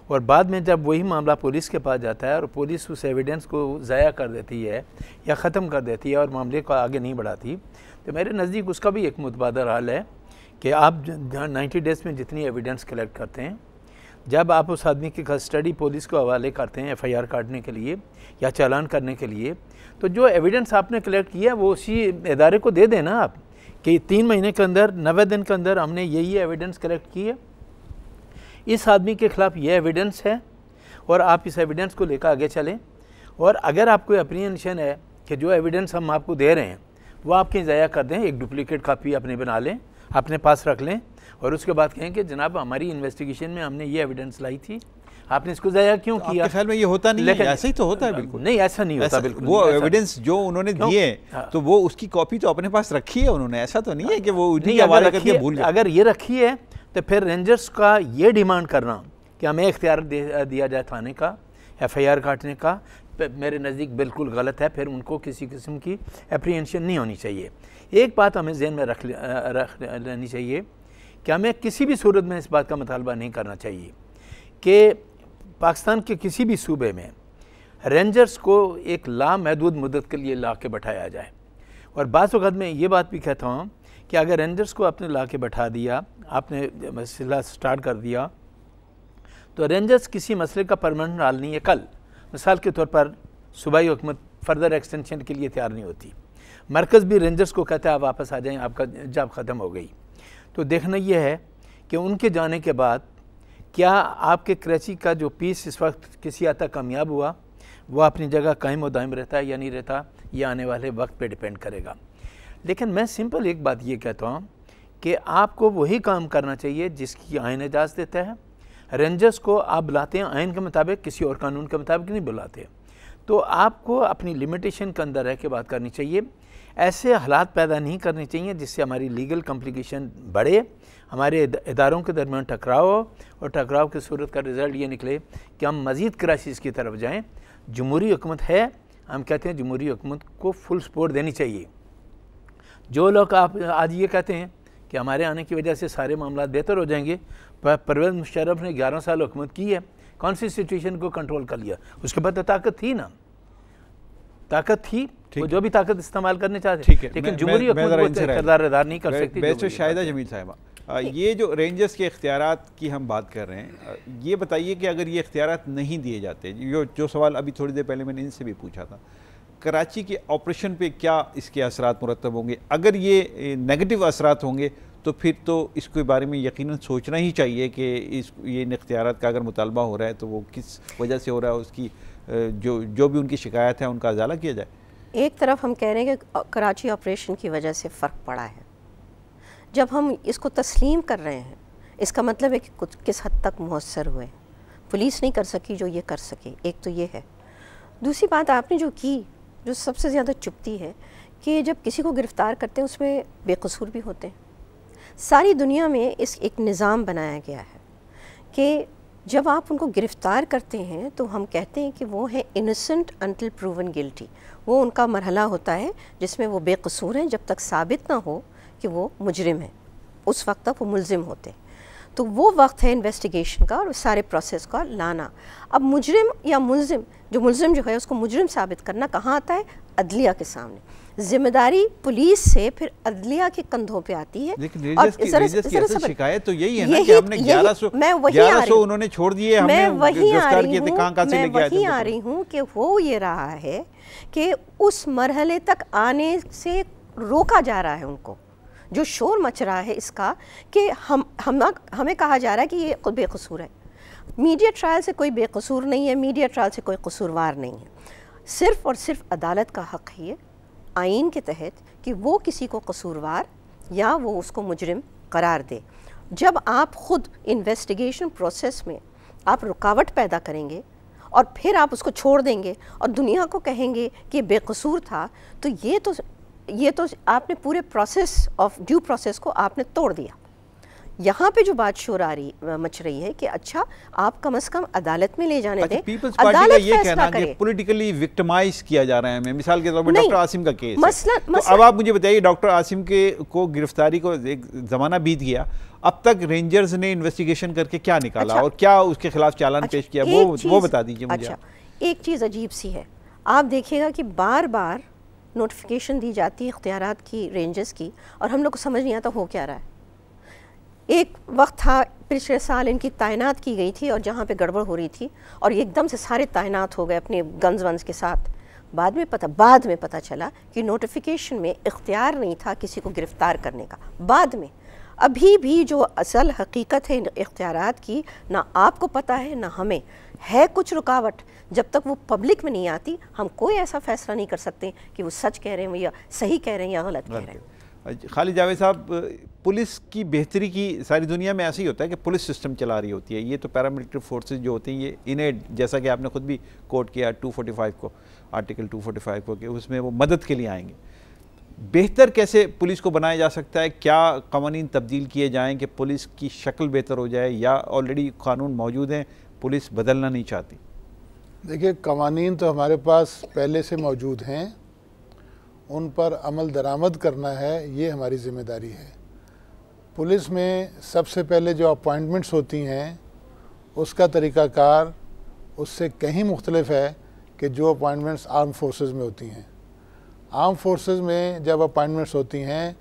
[SPEAKER 2] और बाद में जब वही मामला पुलिस के पास जाता है और पुलिस उस एविडेंस को ज़ाया कर देती है या ख़त्म कर देती है और मामले को आगे नहीं बढ़ाती, तो मेरे नज़दीक उसका भी एक मुतबादल हाल है कि आप 90 डेज़ में जितनी एविडेंस कलेक्ट करते हैं, जब आप उस आदमी की कस्टडी पुलिस को हवाले करते हैं FIR काटने के लिए या चालान करने के लिए, तो जो एविडेंस आपने कलेक्ट किया वो उसी इदारे को दे देना आप कि 3 महीने के अंदर 90 दिन के अंदर हमने यही एविडेंस कलेक्ट की है, इस आदमी के ख़िलाफ़ ये एविडेंस है और आप इस एविडेंस को लेकर आगे चलें। और अगर आपको अप्रीहेंशन है कि जो एविडेंस हम आपको दे रहे हैं वो आपके ज़ाया कर दें, एक डुप्लीकेट कापी अपने बना लें, अपने पास रख लें और उसके बाद कहें कि जनाब हमारी इन्वेस्टिगेशन में हमने ये एविडेंस लाई थी, आपने इसको ज़ाया क्यों किया।
[SPEAKER 1] आपके ख्याल में ये होता नहीं है? ऐसा ही तो होता है। बिल्कुल
[SPEAKER 2] नहीं, ऐसा नहीं होता। बिल्कुल
[SPEAKER 1] वो एविडेंस जो उन्होंने दिए तो वो उसकी कॉपी तो अपने पास रखी है उन्होंने, ऐसा तो नहीं है कि वो उन्हीं हवाले करके भूल गए।
[SPEAKER 2] अगर ये रखी है तो फिर रेंजर्स का ये डिमांड करना कि हमें इख्तियार दिया जाए थाने का FIR काटने का, मेरे नज़दीक बिल्कुल गलत है। फिर उनको किसी किस्म की अप्रीहेंशन नहीं होनी चाहिए। एक बात हमें ज़हन में रख लेनी चाहिए कि हमें किसी भी सूरत में इस बात का मुतालबा नहीं करना चाहिए कि पाकिस्तान के किसी भी सूबे में रेंजर्स को एक लामहदूद मुद्दत के लिए ला के बैठाया जाए। और बाज़ वक़्त मैं ये बात भी कहता हूँ कि अगर रेंजर्स को आपने ला के बैठा दिया, आपने मसला स्टार्ट कर दिया, तो रेंजर्स किसी मसले का परमानेंट हल नहीं है। कल मिसाल के तौर पर सूबाई हुकूमत फर्दर एक्सटेंशन के लिए तैयार नहीं होती, मरकज़ भी रेंजर्स को कहता है आप वापस आ जाएं, आपका जॉब ख़त्म हो गई, तो देखना यह है कि उनके जाने के बाद क्या आपके कराची का जो पीस इस वक्त किसी हद तक कामयाब हुआ वो अपनी जगह कायम व दायम रहता है या नहीं रहता, ये आने वाले वक्त पे डिपेंड करेगा। लेकिन मैं सिंपल एक बात ये कहता हूँ कि आपको वही काम करना चाहिए जिसकी आइन इजाज़त देता है। रेंजर्स को आप बुलाते हैं आइन के मुताबिक, किसी और कानून के मुताबिक नहीं बुलाते, तो आपको अपनी लिमिटेशन के अंदर रह के बात करनी चाहिए। ऐसे हालात पैदा नहीं करने चाहिए जिससे हमारी लीगल कॉम्प्लिकेशन बढ़े, हमारे इदारों के दरमियान टकराव हो और टकराव की सूरत का रिज़ल्ट ये निकले कि हम मज़ीद क्राइसिस की तरफ जाएँ। जमहूरी हुकूमत है, हम कहते हैं जमहूरी हुकूमत को फुल सपोर्ट देनी चाहिए। जो लोग आप आज ये कहते हैं कि हमारे आने की वजह से सारे मामला बेहतर हो जाएंगे, परवेज़ मुशर्रफ ने 11 साल हुकूमत की है, कौन सी सिचुएशन को कंट्रोल कर लिया, उसके बाद तो ताकत थी ना, ताकत थी, वो जो भी ताकत इस्तेमाल करने चाहते, लेकिन जमहूरी हुकूमत किरदार अदा नहीं कर सकती।
[SPEAKER 1] वैसे शाहिदा जमील साहिबा, ये जो रेंजर्स के इख्तियारात की हम बात कर रहे हैं, ये बताइए कि अगर ये इख्तियारात नहीं दिए जाते, जो सवाल अभी थोड़ी देर पहले मैंने इनसे भी पूछा था, कराची के ऑपरेशन पे क्या इसके असरात मुरतब होंगे? अगर ये नेगेटिव असरात होंगे तो फिर तो इसके बारे में यकीनन सोचना ही चाहिए कि ये इख्तियारात का अगर मुतालबा हो रहा है तो वो किस वजह से हो रहा है, उसकी जो भी उनकी शिकायत है उनका अजाला किया जाए।
[SPEAKER 3] एक तरफ हम कह रहे हैं कि कराची ऑपरेशन की वजह से फ़र्क पड़ा है, जब हम इसको तस्लीम कर रहे हैं इसका मतलब है कि कुछ किस हद तक मुअस्सर हुए, पुलिस नहीं कर सकी जो ये कर सके, एक तो ये है। दूसरी बात आपने जो की, जो सबसे ज़्यादा चुभती है कि जब किसी को गिरफ़्तार करते हैं उसमें बेकसूर भी होते हैं। सारी दुनिया में इस एक निज़ाम बनाया गया है कि जब आप उनको गिरफ़्तार करते हैं तो हम कहते हैं कि वो है इनोसेंट अनटिल प्रूवन गिल्टी। वो उनका मरहला होता है जिसमें वो बेकसूर हैं, जब तक साबित ना हो कि वो मुजरिम है, उस वक्त तक वो मुलजिम होते हैं। तो वो वक्त है इन्वेस्टिगेशन का और सारे प्रोसेस का लाना। अब मुजरिम या मुलजिम, जो मुलजिम जो है उसको मुजरिम साबित करना कहाँ आता है? अदलिया के सामने। जिम्मेदारी पुलिस से फिर अदलिया के कंधों पे आती है।
[SPEAKER 1] लेकिन रेंजर्स की असल शिकायत तो यही है ना कि हमने 1100 उन्होंने छोड़ दिए, हमने गिरफ्तार किए थे, कहां से लेके आए थे।
[SPEAKER 3] मैं वही आ रही हूँ कि हो ये रहा है कि उस मरहले तक आने से रोका जा रहा है उनको। जो शोर मच रहा है इसका कि हमें कहा जा रहा है कि ये बेकसूर है। मीडिया ट्रायल से कोई बेकसूर नहीं है, मीडिया ट्रायल से कोई कसूरवार नहीं है। सिर्फ़ और सिर्फ अदालत का हक़ है आइन के तहत कि वो किसी को कसूरवार या वो उसको मुजरिम करार दे। जब आप ख़ुद इन्वेस्टिगेशन प्रोसेस में आप रुकावट पैदा करेंगे और फिर आप उसको छोड़ देंगे और दुनिया को कहेंगे कि बेकसूर था, तो ये तो आपने पूरे प्रोसेस ऑफ ड्यू प्रोसेस को आपने तोड़ दिया। यहाँ पे जो बात शोर मच रही है कि अच्छा आप कम से कम अदालत में ले जाने दें।
[SPEAKER 1] पीपल्स पार्टी का ये कहना कि पॉलिटिकली विक्टिमाइज किया जा रहा है। मैं मिसाल के तौर पर डॉक्टर आसिम का केस है, तो अब आप मुझे बताइए, डॉक्टर आसिम को गिरफ्तारी को एक ज़माना बीत गया, अब तक रेंजर्स ने इन्वेस्टिगेशन करके क्या निकाला? अच्छा, और क्या उसके खिलाफ चालान पेश किया, वो बता दीजिए मुझे। अच्छा, एक चीज़ अजीब सी है, आप देखिएगा कि बार बार नोटिफिकेशन दी जाती है इख्तियारात की, रेंजर्स की, और हम लोग को समझ नहीं आता हो क्या रहा है। एक वक्त था पिछले साल इनकी तैनात की गई थी और जहाँ पे गड़बड़ हो रही थी और एकदम से सारे तैनात हो गए अपने गन्स वन्स के साथ। बाद में पता चला कि नोटिफिकेशन में इख्तियार नहीं था किसी को गिरफ़्तार करने का। बाद में अभी भी जो असल हकीकत है इख्तियारात की, ना आपको पता है ना हमें है। कुछ रुकावट जब तक वो पब्लिक में नहीं आती, हम कोई ऐसा फैसला नहीं कर सकते कि वो सच कह रहे हैं या सही कह रहे हैं या गलत कह रहे हैं। खालिद जावेद साहब, पुलिस की बेहतरी की सारी दुनिया में ऐसा ही होता है कि पुलिस सिस्टम चला रही होती है। ये तो पैरामिलिट्री फोर्सेस जो होती हैं, ये इन्हें, जैसा कि आपने खुद भी कोट किया 245 को, आर्टिकल 245 को, कि उसमें वो मदद के लिए आएंगे। बेहतर कैसे पुलिस को बनाया जा सकता है? क्या क़वानीन तब्दील किए जाएँ कि पुलिस की शक्ल बेहतर हो जाए, या ऑलरेडी कानून मौजूद हैं, पुलिस बदलना नहीं चाहती?
[SPEAKER 4] देखिए, क़वानीन तो हमारे पास पहले से मौजूद हैं, उन पर अमल दरामद करना है, ये हमारी ज़िम्मेदारी है। पुलिस में सबसे पहले जो अपॉइंटमेंट्स होती हैं उसका तरीक़ाकार उससे कहीं मुख्तलिफ है कि जो अपॉइंटमेंट्स आर्म फोर्सेस में होती हैं। आर्म फोर्सेस में जब अपॉइंटमेंट्स होती हैं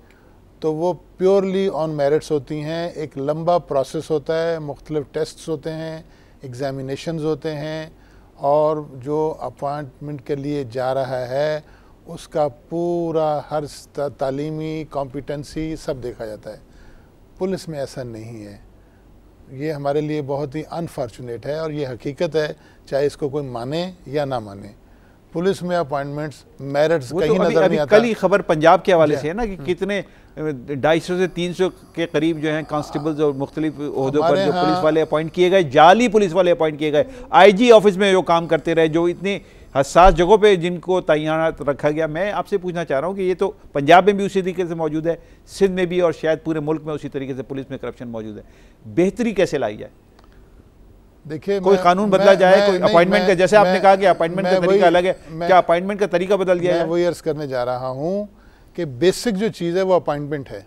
[SPEAKER 4] तो वो प्योरली ऑन मेरिट्स होती हैं। एक लंबा प्रोसेस होता है, मुख्तलिफ टेस्ट्स होते हैं, एग्ज़ामिनेशंस होते हैं, और जो अपॉइंटमेंट के लिए जा रहा है उसका पूरा हर तालीमी कॉम्पिटेंसी सब देखा जाता है। पुलिस में ऐसा नहीं है। ये हमारे लिए बहुत ही अनफॉर्चुनेट है और ये हकीकत है, चाहे इसको कोई माने या ना माने। पुलिस में अपॉइंटमेंट्स मेरिट्स कहीं नजर नहीं आता।
[SPEAKER 1] कल ही खबर पंजाब के हवाले से है ना कि कितने 250 से 300 के करीब जो हैं कांस्टेबल्स और मुख्तलिफ ओहदों पर जो पुलिस वाले अपॉइंट किए गए, जाली पुलिस वाले अपॉइंट किए गए, IG ऑफिस में जो काम करते रहे, जो इतने हसास जगहों पे जिनको तैनात रखा गया। मैं आपसे पूछना चाह रहा हूँ कि ये तो पंजाब में भी उसी तरीके से मौजूद है, सिंध में भी, और शायद पूरे मुल्क में उसी तरीके से पुलिस में करप्शन मौजूद है। बेहतरी कैसे लाई जाए?
[SPEAKER 4] देखिए,
[SPEAKER 1] कोई कानून बदला जाए, कोई अपॉइंटमेंट का, जैसे आपने कहा कि अपॉइंटमेंट का तरीका अलग है, क्या अपॉइंटमेंट का तरीका बदल दिया जाए?
[SPEAKER 4] मैं वही अर्ज करने जा रहा हूँ कि बेसिक जो चीज़ है वो अपॉइंटमेंट है,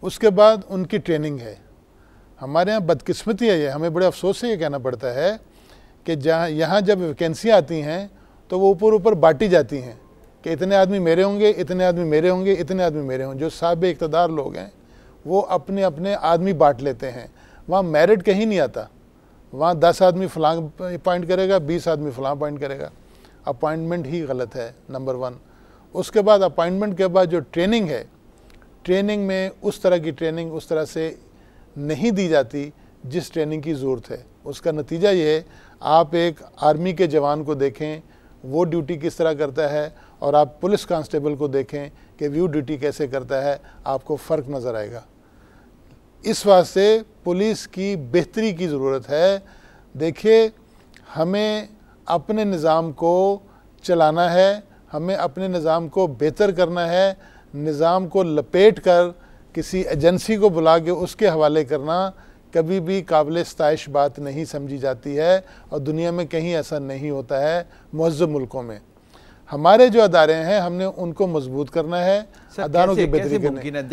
[SPEAKER 4] उसके बाद उनकी ट्रेनिंग है। हमारे यहाँ बदकिस्मती है, ये हमें बड़े अफसोस से ये कहना पड़ता है कि यहाँ जब वैकेंसियाँ आती हैं तो वो ऊपर बांटी जाती हैं कि इतने आदमी मेरे होंगे, इतने आदमी मेरे होंगे, इतने आदमी मेरे होंगे। जो साहिब इक़्तिदार लोग हैं वो अपने अपने आदमी बांट लेते हैं। वहाँ मेरिट कहीं नहीं आता। वहाँ 10 आदमी फलां अपॉइंट करेगा, 20 आदमी फलां अपॉइंट करेगा। अपॉइंटमेंट ही गलत है, नंबर 1। उसके बाद अपॉइंटमेंट के बाद जो ट्रेनिंग है, ट्रेनिंग में उस तरह की ट्रेनिंग उस तरह से नहीं दी जाती जिस ट्रेनिंग की ज़रूरत है। उसका नतीजा ये है, आप एक आर्मी के जवान को देखें वो ड्यूटी किस तरह करता है, और आप पुलिस कांस्टेबल को देखें कि वो ड्यूटी कैसे करता है, आपको फ़र्क नज़र आएगा। इस वास्ते पुलिस की बेहतरी की ज़रूरत है। देखिए, हमें अपने निज़ाम को चलाना है, हमें अपने निज़ाम को बेहतर करना है। निज़ाम को लपेट कर किसी एजेंसी को बुला के उसके हवाले करना कभी भी काबिल सताइश बात नहीं समझी जाती है, और दुनिया में कहीं ऐसा नहीं होता है। मुअज़्ज़ब मुल्कों में हमारे जो अदारे हैं हमने उनको मजबूत करना है, अदारों की बेहतरी करनी है।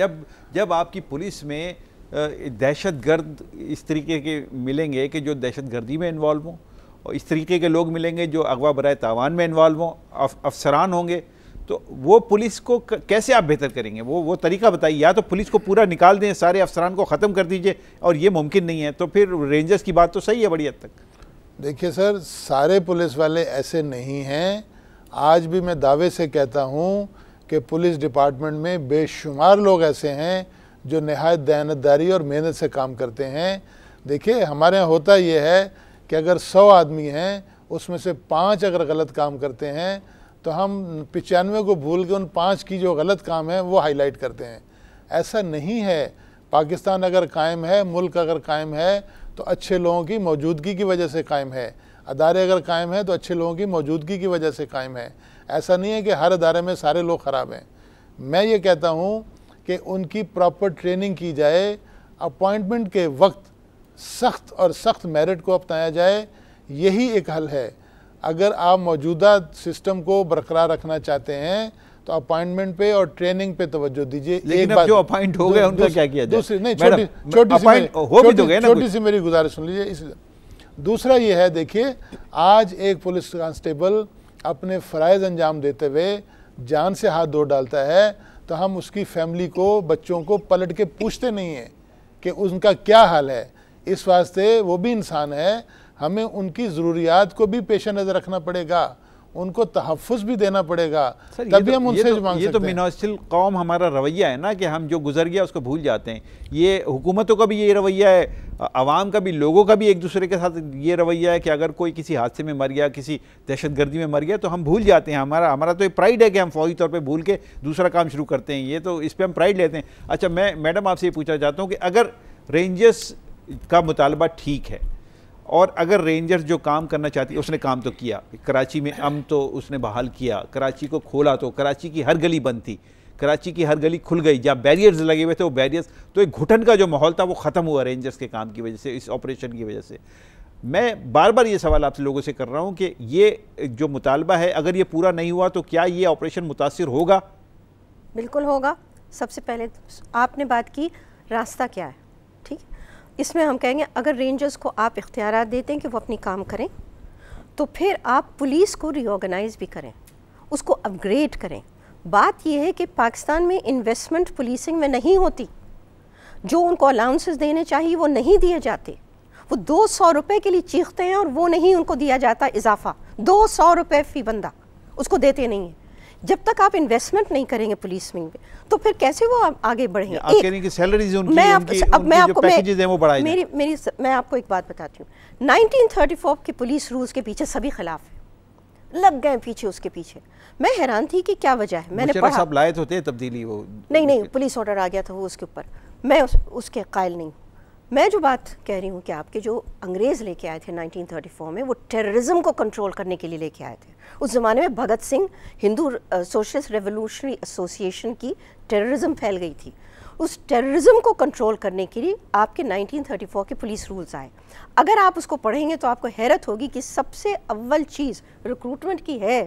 [SPEAKER 1] जब आपकी पुलिस में दहशतगर्द इस तरीके के मिलेंगे कि जो दहशतगर्दी में इन्वॉल्व हों, और इस तरीके के लोग मिलेंगे जो अगवा बराए तावान में इन्वॉल्व हों, अफसरान होंगे, तो वो पुलिस को कैसे आप बेहतर करेंगे? वो तरीका बताइए। या तो पुलिस को पूरा निकाल दें, सारे अफसरान को ख़त्म कर दीजिए, और ये मुमकिन नहीं है तो फिर रेंजर्स की बात तो सही है बड़ी हद तक।
[SPEAKER 4] देखिए सर, सारे पुलिस वाले ऐसे नहीं हैं। आज भी मैं दावे से कहता हूँ कि पुलिस डिपार्टमेंट में बेशुमार लोग ऐसे हैं जो नहायत दयानतदारी और मेहनत से काम करते हैं। देखिए, हमारे यहाँ होता ये है कि अगर 100 आदमी हैं, उसमें से 5 अगर गलत काम करते हैं तो हम 95 को भूल के उन 5 की जो गलत काम है वो हाईलाइट करते हैं। ऐसा नहीं है। पाकिस्तान अगर कायम है, मुल्क अगर कायम है तो अच्छे लोगों की मौजूदगी की वजह से कायम है। अदारे अगर कायम है तो अच्छे लोगों की मौजूदगी की वजह से कायम है। ऐसा नहीं है कि हर अदारे में सारे लोग ख़राब हैं। मैं ये कहता हूँ कि उनकी प्रॉपर ट्रेनिंग की जाए, अपॉइंटमेंट के वक्त सख्त और सख्त मेरिट को अपनाया जाए, यही एक हल है। अगर आप मौजूदा सिस्टम को बरकरार रखना चाहते हैं तो अपॉइंटमेंट पे और ट्रेनिंग पे तवज्जो दीजिए।
[SPEAKER 1] लेकिन अब जो अपॉइंट हो गए उनका क्या किया जाए?
[SPEAKER 4] दूसरी नहीं, छोटी सी मेरी गुजारिश सुन लीजिए। दूसरा ये है, देखिए, आज एक पुलिस कांस्टेबल अपने फ़राइज़ अंजाम देते हुए जान से हाथ धो डालता है तो हम उसकी फैमिली को, बच्चों को पलट के पूछते नहीं हैं कि उनका क्या हाल है। इस वास्ते वो भी इंसान है, हमें उनकी ज़रूरियात को भी पेश नज़र रखना पड़ेगा, उनको तहफ़्फ़ुज़ भी देना पड़ेगा, तभी हम उनसे मांग सकते हैं।
[SPEAKER 1] ये तो मिनासिल कौम हमारा रवैया है ना कि हम जो गुजर गया उसको भूल जाते हैं। ये हुकूमतों का भी ये रवैया है, आवाम का भी, लोगों का भी एक दूसरे के साथ ये रवैया है कि अगर कोई किसी हादसे में मर गया, किसी दहशतगर्दी में मर गया तो हम भूल जाते हैं। हमारा तो एक प्राइड है कि हम फौरी तौर पर भूल के दूसरा काम शुरू करते हैं। ये तो इस पर हम प्राइड लेते हैं। अच्छा, मैं मैडम आपसे ये पूछना चाहता हूँ कि अगर रेंजर्स का मुतालबा ठीक है और अगर रेंजर्स जो काम करना चाहती है, उसने काम तो किया, कराची में अमन तो उसने बहाल किया, कराची को खोला तो कराची की हर गली बंद थी, कराची की हर गली खुल गई, जहाँ बैरियर्स लगे हुए थे वो बैरियर्स, तो एक घुटन का जो माहौल था वो ख़त्म हुआ रेंजर्स के काम की वजह से, इस ऑपरेशन की वजह से। मैं बार बार ये सवाल आपसे लोगों से कर रहा हूँ कि ये जो मुतालबा है, अगर ये पूरा नहीं हुआ तो क्या ये ऑपरेशन मुतासिर होगा?
[SPEAKER 3] बिल्कुल होगा। सबसे पहले आपने बात की रास्ता क्या है, ठीक, इसमें हम कहेंगे अगर रेंजर्स को आप इख्तियारात देते हैं कि वो अपनी काम करें, तो फिर आप पुलिस को रीऑर्गेनाइज भी करें, उसको अपग्रेड करें। बात यह है कि पाकिस्तान में इन्वेस्टमेंट पुलिसिंग में नहीं होती, जो उनको अलाउंसेस देने चाहिए वो नहीं दिए जाते। वो 200 रुपये के लिए चीखते हैं और वो नहीं उनको दिया जाता इजाफा। 200 रुपये फ़ी बंदा उसको देते नहीं हैं। जब तक आप इन्वेस्टमेंट नहीं करेंगे पुलिस में तो फिर कैसे वो आगे बढ़ेंगे?
[SPEAKER 1] आप कह रही हैं कि सैलरीज उनकी, मैं
[SPEAKER 3] आपको एक बात बताती हूँ। 1934 के पुलिस रूल्स के पीछे सभी खिलाफ है, लग गए पीछे उसके पीछे। मैं हैरान थी कि क्या वजह है। मैंने पढ़ा,
[SPEAKER 1] सब लाए होते तब्दीली, वो
[SPEAKER 3] नहीं पुलिस ऑर्डर आ गया था वो उसके ऊपर। मैं उसके कायल नहीं। मैं जो बात कह रही हूँ कि आपके जो अंग्रेज़ लेके आए थे 1934 में, वो टेररिज्म को कंट्रोल करने के लिए लेके आए थे। उस ज़माने में Bhagat Singh, Hindu socialist revolutionary association की टेररिज्म फैल गई थी। उस टेररिज्म को कंट्रोल करने के लिए आपके 1934 के पुलिस रूल्स आए। अगर आप उसको पढ़ेंगे तो आपको हैरत होगी कि सबसे अव्वल चीज़ रिक्रूटमेंट की है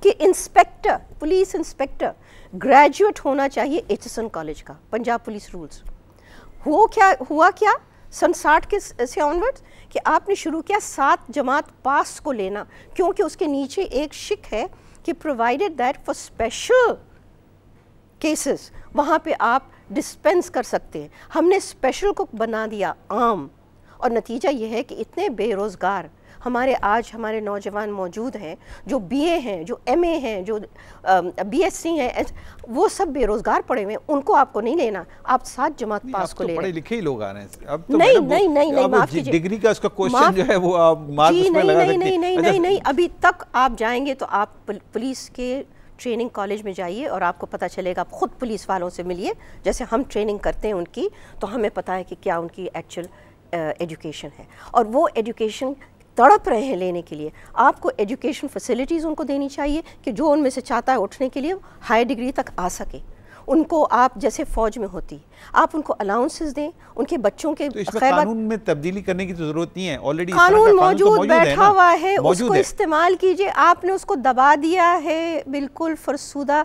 [SPEAKER 3] कि इंस्पेक्टर, पुलिस इंस्पेक्टर ग्रेजुएट होना चाहिए एचएसएन कॉलेज का। पंजाब पुलिस रूल्स हुआ क्या सन 60 के से ऑनवर्ड्स कि आपने शुरू किया 7 जमात पास को लेना, क्योंकि उसके नीचे एक शिक है कि provided that for special cases वहाँ पे आप डिस्पेंस कर सकते हैं। हमने स्पेशल को बना दिया आम, और नतीजा ये है कि इतने बेरोज़गार हमारे नौजवान मौजूद हैं जो बीए हैं, जो एमए हैं, जो बीएससी हैं, वो सब बेरोज़गार पड़े हुए हैं। उनको आपको नहीं लेना, आप 7 जमात पास को ले रहे हैं।
[SPEAKER 1] पढ़े लिखे ही लोग आ रहे हैं अब तो।
[SPEAKER 3] नहीं माफ कीजिए,
[SPEAKER 1] डिग्री का उसका क्वेश्चन जो है वो आप मार्क्स में लगा सकते हैं।
[SPEAKER 3] नहीं, अभी तक आप जाएंगे तो आप पुलिस के ट्रेनिंग कॉलेज में जाइए और आपको पता चलेगा। आप ख़ुद पुलिस वालों से मिलिए, जैसे हम ट्रेनिंग करते हैं उनकी, तो हमें पता है कि क्या उनकी एक्चुअल एजुकेशन है, और वो एजुकेशन तड़प रहे हैं लेने के लिए। आपको एजुकेशन फैसिलिटीज़ उनको देनी चाहिए कि जो उनमें से चाहता है उठने के लिए हाई डिग्री तक आ सके। उनको आप जैसे फ़ौज में होती, आप उनको अलाउंसेस दें, उनके बच्चों के।
[SPEAKER 1] तो इसमें कानून में तब्दीली करने की तो ज़रूरत नहीं है, ऑलरेडी
[SPEAKER 3] कानून मौजूद बैठा हुआ है, उसको इस्तेमाल कीजिए। आपने उसको दबा दिया है, बिल्कुल फरसूदा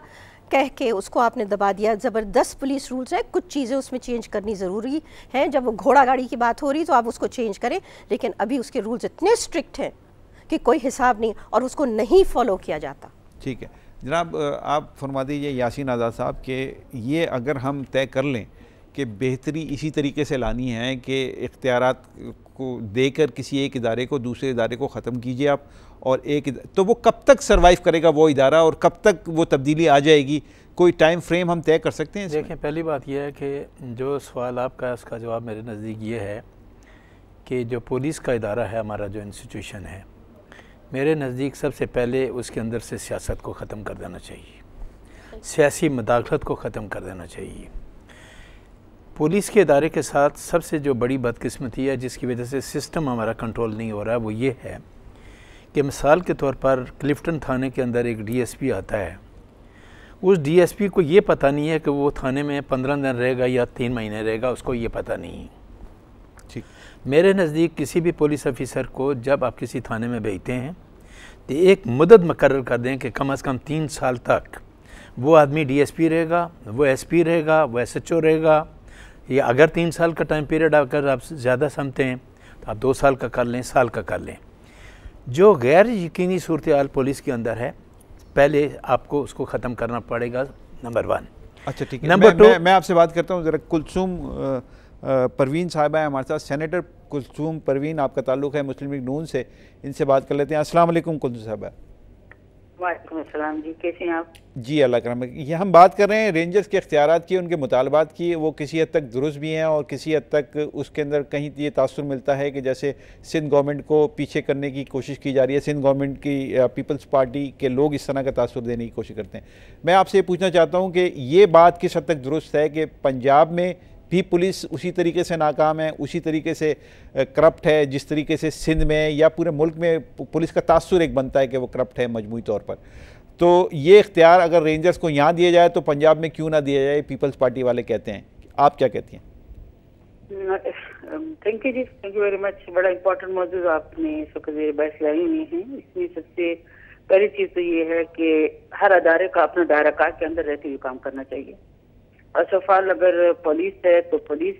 [SPEAKER 3] कह के उसको आपने दबा दिया। ज़बरदस्त पुलिस रूल्स है, कुछ चीज़ें उसमें चेंज करनी ज़रूरी है। जब वो घोड़ा गाड़ी की बात हो रही तो आप उसको चेंज करें, लेकिन अभी उसके रूल्स इतने स्ट्रिक्ट हैं कि कोई हिसाब नहीं, और उसको नहीं फॉलो किया जाता।
[SPEAKER 1] ठीक है, जनाब आप फरमा दीजिए यासीन आज़ाद साहब कि ये अगर हम तय कर लें कि बेहतरी इसी तरीके से लानी है कि इख्तियारात को देकर किसी एक इदारे को दूसरे इदारे को ख़त्म कीजिए आप, और तो वो कब तक सर्वाइव करेगा वो इदारा, और कब तक वो तब्दीली आ जाएगी, कोई टाइम फ्रेम हम तय कर सकते हैं?
[SPEAKER 2] देखें, पहली बात यह है कि जो सवाल आपका है उसका जवाब मेरे नज़दीक ये है कि जो पुलिस का इदारा है, हमारा जो इंस्टीट्यूशन है, मेरे नज़दीक सबसे पहले उसके अंदर से सियासत को ख़त्म कर देना चाहिए, सियासी मदाखलत को ख़त्म कर देना चाहिए। पुलिस के इदारे के साथ सबसे जो बड़ी बदकिस्मती है जिसकी वजह से सिस्टम हमारा कंट्रोल नहीं हो रहा है, वो ये है कि मिसाल के तौर पर क्लिफ्टन थाने के अंदर एक डीएसपी आता है, उस डीएसपी को ये पता नहीं है कि वो थाने में 15 दिन रहेगा या 3 महीने रहेगा, उसको ये पता नहीं है।
[SPEAKER 1] ठीक,
[SPEAKER 2] मेरे नज़दीक किसी भी पुलिस ऑफिसर को जब आप किसी थाने में भेजते हैं तो एक मुद्दत मुकर्रर कर दें कि कम से कम 3 साल तक वो आदमी डीएसपी रहेगा, वो एसपी रहेगा, वो एसएचओ रहेगा, या अगर 3 साल का टाइम पीरियड अगर आप ज़्यादा समझते हैं तो आप 2 साल का कर लें, साल का कर लें। जो गैर यकीनी सूरत हाल पुलिस के अंदर है, पहले आपको उसको ख़त्म करना पड़ेगा, नंबर 1।
[SPEAKER 1] अच्छा ठीक है,
[SPEAKER 2] नंबर 2
[SPEAKER 1] मैं आपसे बात करता हूँ ज़रा। कुलसूम परवीन साहिबा है हमारे साथ, सेनेटर कुलसूम परवीन, आपका ताल्लुक़ है मुस्लिम लीग नून से, इनसे बात कर लेते हैं। अस्सलाम वालेकुम कुलसूम साहिबा।
[SPEAKER 6] वालेकुम अस्सलाम जी, कैसे हैं आप?
[SPEAKER 1] जी अल्लाह करम। ये हम बात कर रहे हैं रेंजर्स के इख्तियारात की, उनके मुतालबात की। वो किसी हद तक दुरुस्त भी हैं और किसी हद तक उसके अंदर कहीं ये तासुर मिलता है कि जैसे सिंध गवर्नमेंट को पीछे करने की कोशिश की जा रही है, सिंध गवर्नमेंट की पीपल्स पार्टी के लोग इस तरह का तासुर देने की कोशिश करते हैं। मैं आपसे ये पूछना चाहता हूँ कि ये बात किस हद तक दुरुस्त है कि पंजाब में भी पुलिस उसी तरीके से नाकाम है, उसी तरीके से करप्ट है जिस तरीके से सिंध में या पूरे मुल्क में पुलिस का तासुर एक बनता है कि वो करप्ट है मजमूई तौर पर। तो ये इख्तियार अगर रेंजर्स को यहाँ दिया जाए तो पंजाब में क्यों ना दिया जाए, पीपल्स पार्टी वाले कहते हैं। आप क्या कहती हैं?
[SPEAKER 6] थैंक यू जी, थैंक यू वेरी मच। बड़ा इम्पोर्टेंट मौजूद आपने इस वक्त बहस लाई हुई है। इसमें सबसे पहली चीज़ तो ये है कि हर अदारे का अपना दायरा कार के अंदर रहते हुए काम करना चाहिए। और सफाल अगर पुलिस है तो पुलिस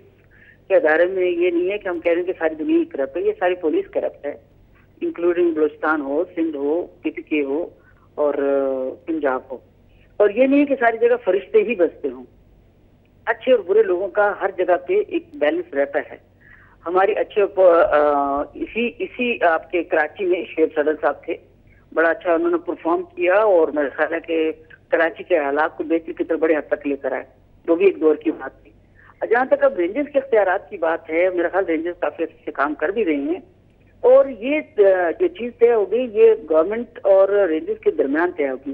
[SPEAKER 6] के अदारे में ये नहीं है कि हम कह रहे हैं कि सारी दुनिया ही करप्ट है, ये सारी पुलिस करप्ट है, इंक्लूडिंग बलूचिस्तान हो, सिंध हो, पीपीके हो और पंजाब हो। और ये नहीं है कि सारी जगह फरिश्ते ही बसते हों, अच्छे और बुरे लोगों का हर जगह पे एक बैलेंस रहता है। हमारी अच्छे इसी आपके कराची में शेख सदर साहब थे, बड़ा अच्छा उन्होंने परफॉर्म किया और मेरे ख्याल है कि कराची के हालात को बेहतर की तरफ बड़े हद तक लेकर आए, जो भी एक दौर की बात थी। जहाँ तक अब रेंजर्स के इख्तियारात की बात है, मेरा ख्याल रेंजर्स काफी अच्छे से काम कर भी रही हैं और ये जो चीज तय होगी ये गवर्नमेंट और रेंजर्स के दरमियान तय होगी।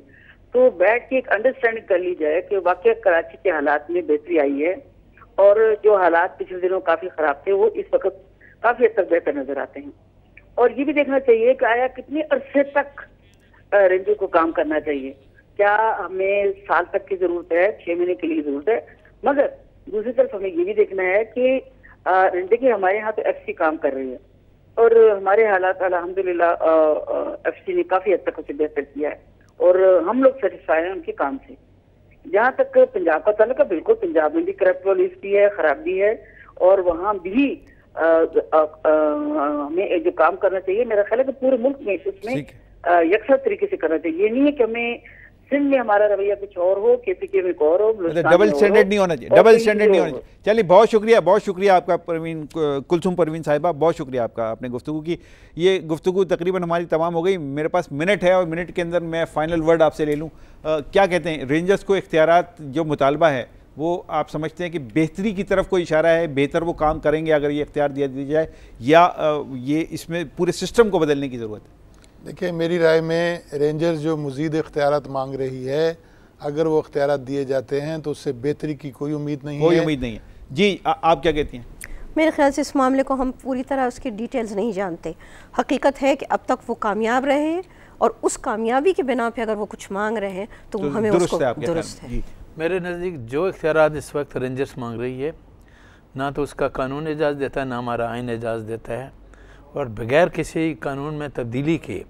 [SPEAKER 6] तो बैठ के एक अंडरस्टैंडिंग कर ली जाए कि वाकई कराची के हालात में बेहतरी आई है और जो हालात पिछले दिनों काफी खराब थे वो इस वक्त काफी हद तक बेहतर नजर आते हैं। और ये भी देखना चाहिए कि आया कितने अरसे तक रेंजर को काम करना चाहिए, क्या हमें साल तक की जरूरत है, 6 महीने के लिए जरूरत है। मगर दूसरी तरफ हमें ये भी देखना है कि देखिए हमारे यहाँ तो एफसी काम कर रही है और हमारे हालात अल्हम्दुलिल्लाह एफसी ने काफी हद तक उसे बेहतर किया है और हम लोग सेटिस्फाई हैं उनके काम से। जहाँ तक पंजाब का ताल्लुक है, बिल्कुल पंजाब में भी करप्ट पुलिस भी है, खराबी है और वहाँ भी हमें जो काम करना चाहिए मेरा ख्याल है कि पूरे मुल्क में इसमें यकसा तरीके से करना चाहिए। ये नहीं है कि हमें सिंध में हमारा रवैया कुछ और हो, केपीके में और हो,
[SPEAKER 1] डबल स्टैंडर्ड नहीं होना चाहिए, डबल स्टैंडर्ड नहीं होना चाहिए। चलिए बहुत शुक्रिया आपका परवीन, कुलसूम परवीन साहिबा, बहुत शुक्रिया आपका आपने गुफ्तगू की। ये गुफ्तगू तकरीबन हमारी तमाम हो गई। मेरे पास मिनट है और मिनट के अंदर मैं फाइनल वर्ड आपसे ले लूँ। क्या कहते हैं, रेंजर्स को इख्तियारात जो मुतालबा है वो आप समझते हैं कि बेहतरी की तरफ कोई इशारा है, बेहतर वो काम करेंगे अगर ये इख्तियार दिया जाए, या ये इसमें पूरे सिस्टम को बदलने की ज़रूरत है?
[SPEAKER 4] देखिए मेरी राय में रेंजर्स जो मज़ीद इख्तियारात मांग रही है, अगर वो इख्तियारात दिए जाते हैं तो उससे बेहतरी की कोई उम्मीद नहीं है।
[SPEAKER 1] कोई उम्मीद नहीं है जी। आप क्या कहती हैं?
[SPEAKER 3] मेरे ख्याल से इस मामले को हम पूरी तरह उसकी डिटेल्स नहीं जानते। हकीकत है कि अब तक वो कामयाब रहे हैं और उस कामयाबी के बिना पे अगर वो कुछ मांग रहे हैं तो हमें उसको दुरुस्त है।
[SPEAKER 2] मेरे नज़दीक जो इख्तियारात इस वक्त रेंजर्स मांग रही है, ना तो उसका कानून इजाज़त देता है, ना हमारा आइन इजाज़त देता है, और बगैर किसी कानून में तब्दीली के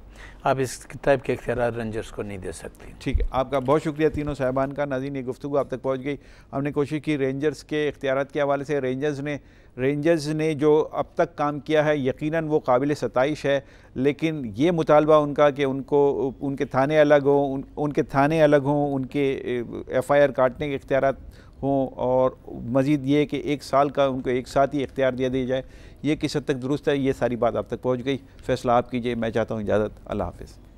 [SPEAKER 2] आप इस टाइप के इख्तियार रेंजर्स को नहीं दे सकते।
[SPEAKER 1] ठीक है, आपका बहुत शुक्रिया तीनों साहिबान का। नाज़रीन, ये गुफ्तगू आप तक पहुँच गई। हमने कोशिश की रेंजर्स के इख्तियारात के हवाले से। रेंजर्स ने जो अब तक काम किया है यकीनन वो काबिल सताइश है, लेकिन ये मुतालबा उनका कि उनके थाने अलग हों, उनके FIR काटने के इख्तियारात हों, और मज़ीद ये कि 1 साल का उनको एक साथ ही इख्तियार दिया जाए, ये किस हद तक दुरुस्त है, ये सारी बात आप तक पहुँच गई। फैसला आप कीजिए। मैं चाहता हूँ इजाज़त। अल्लाह हाफ़िज़।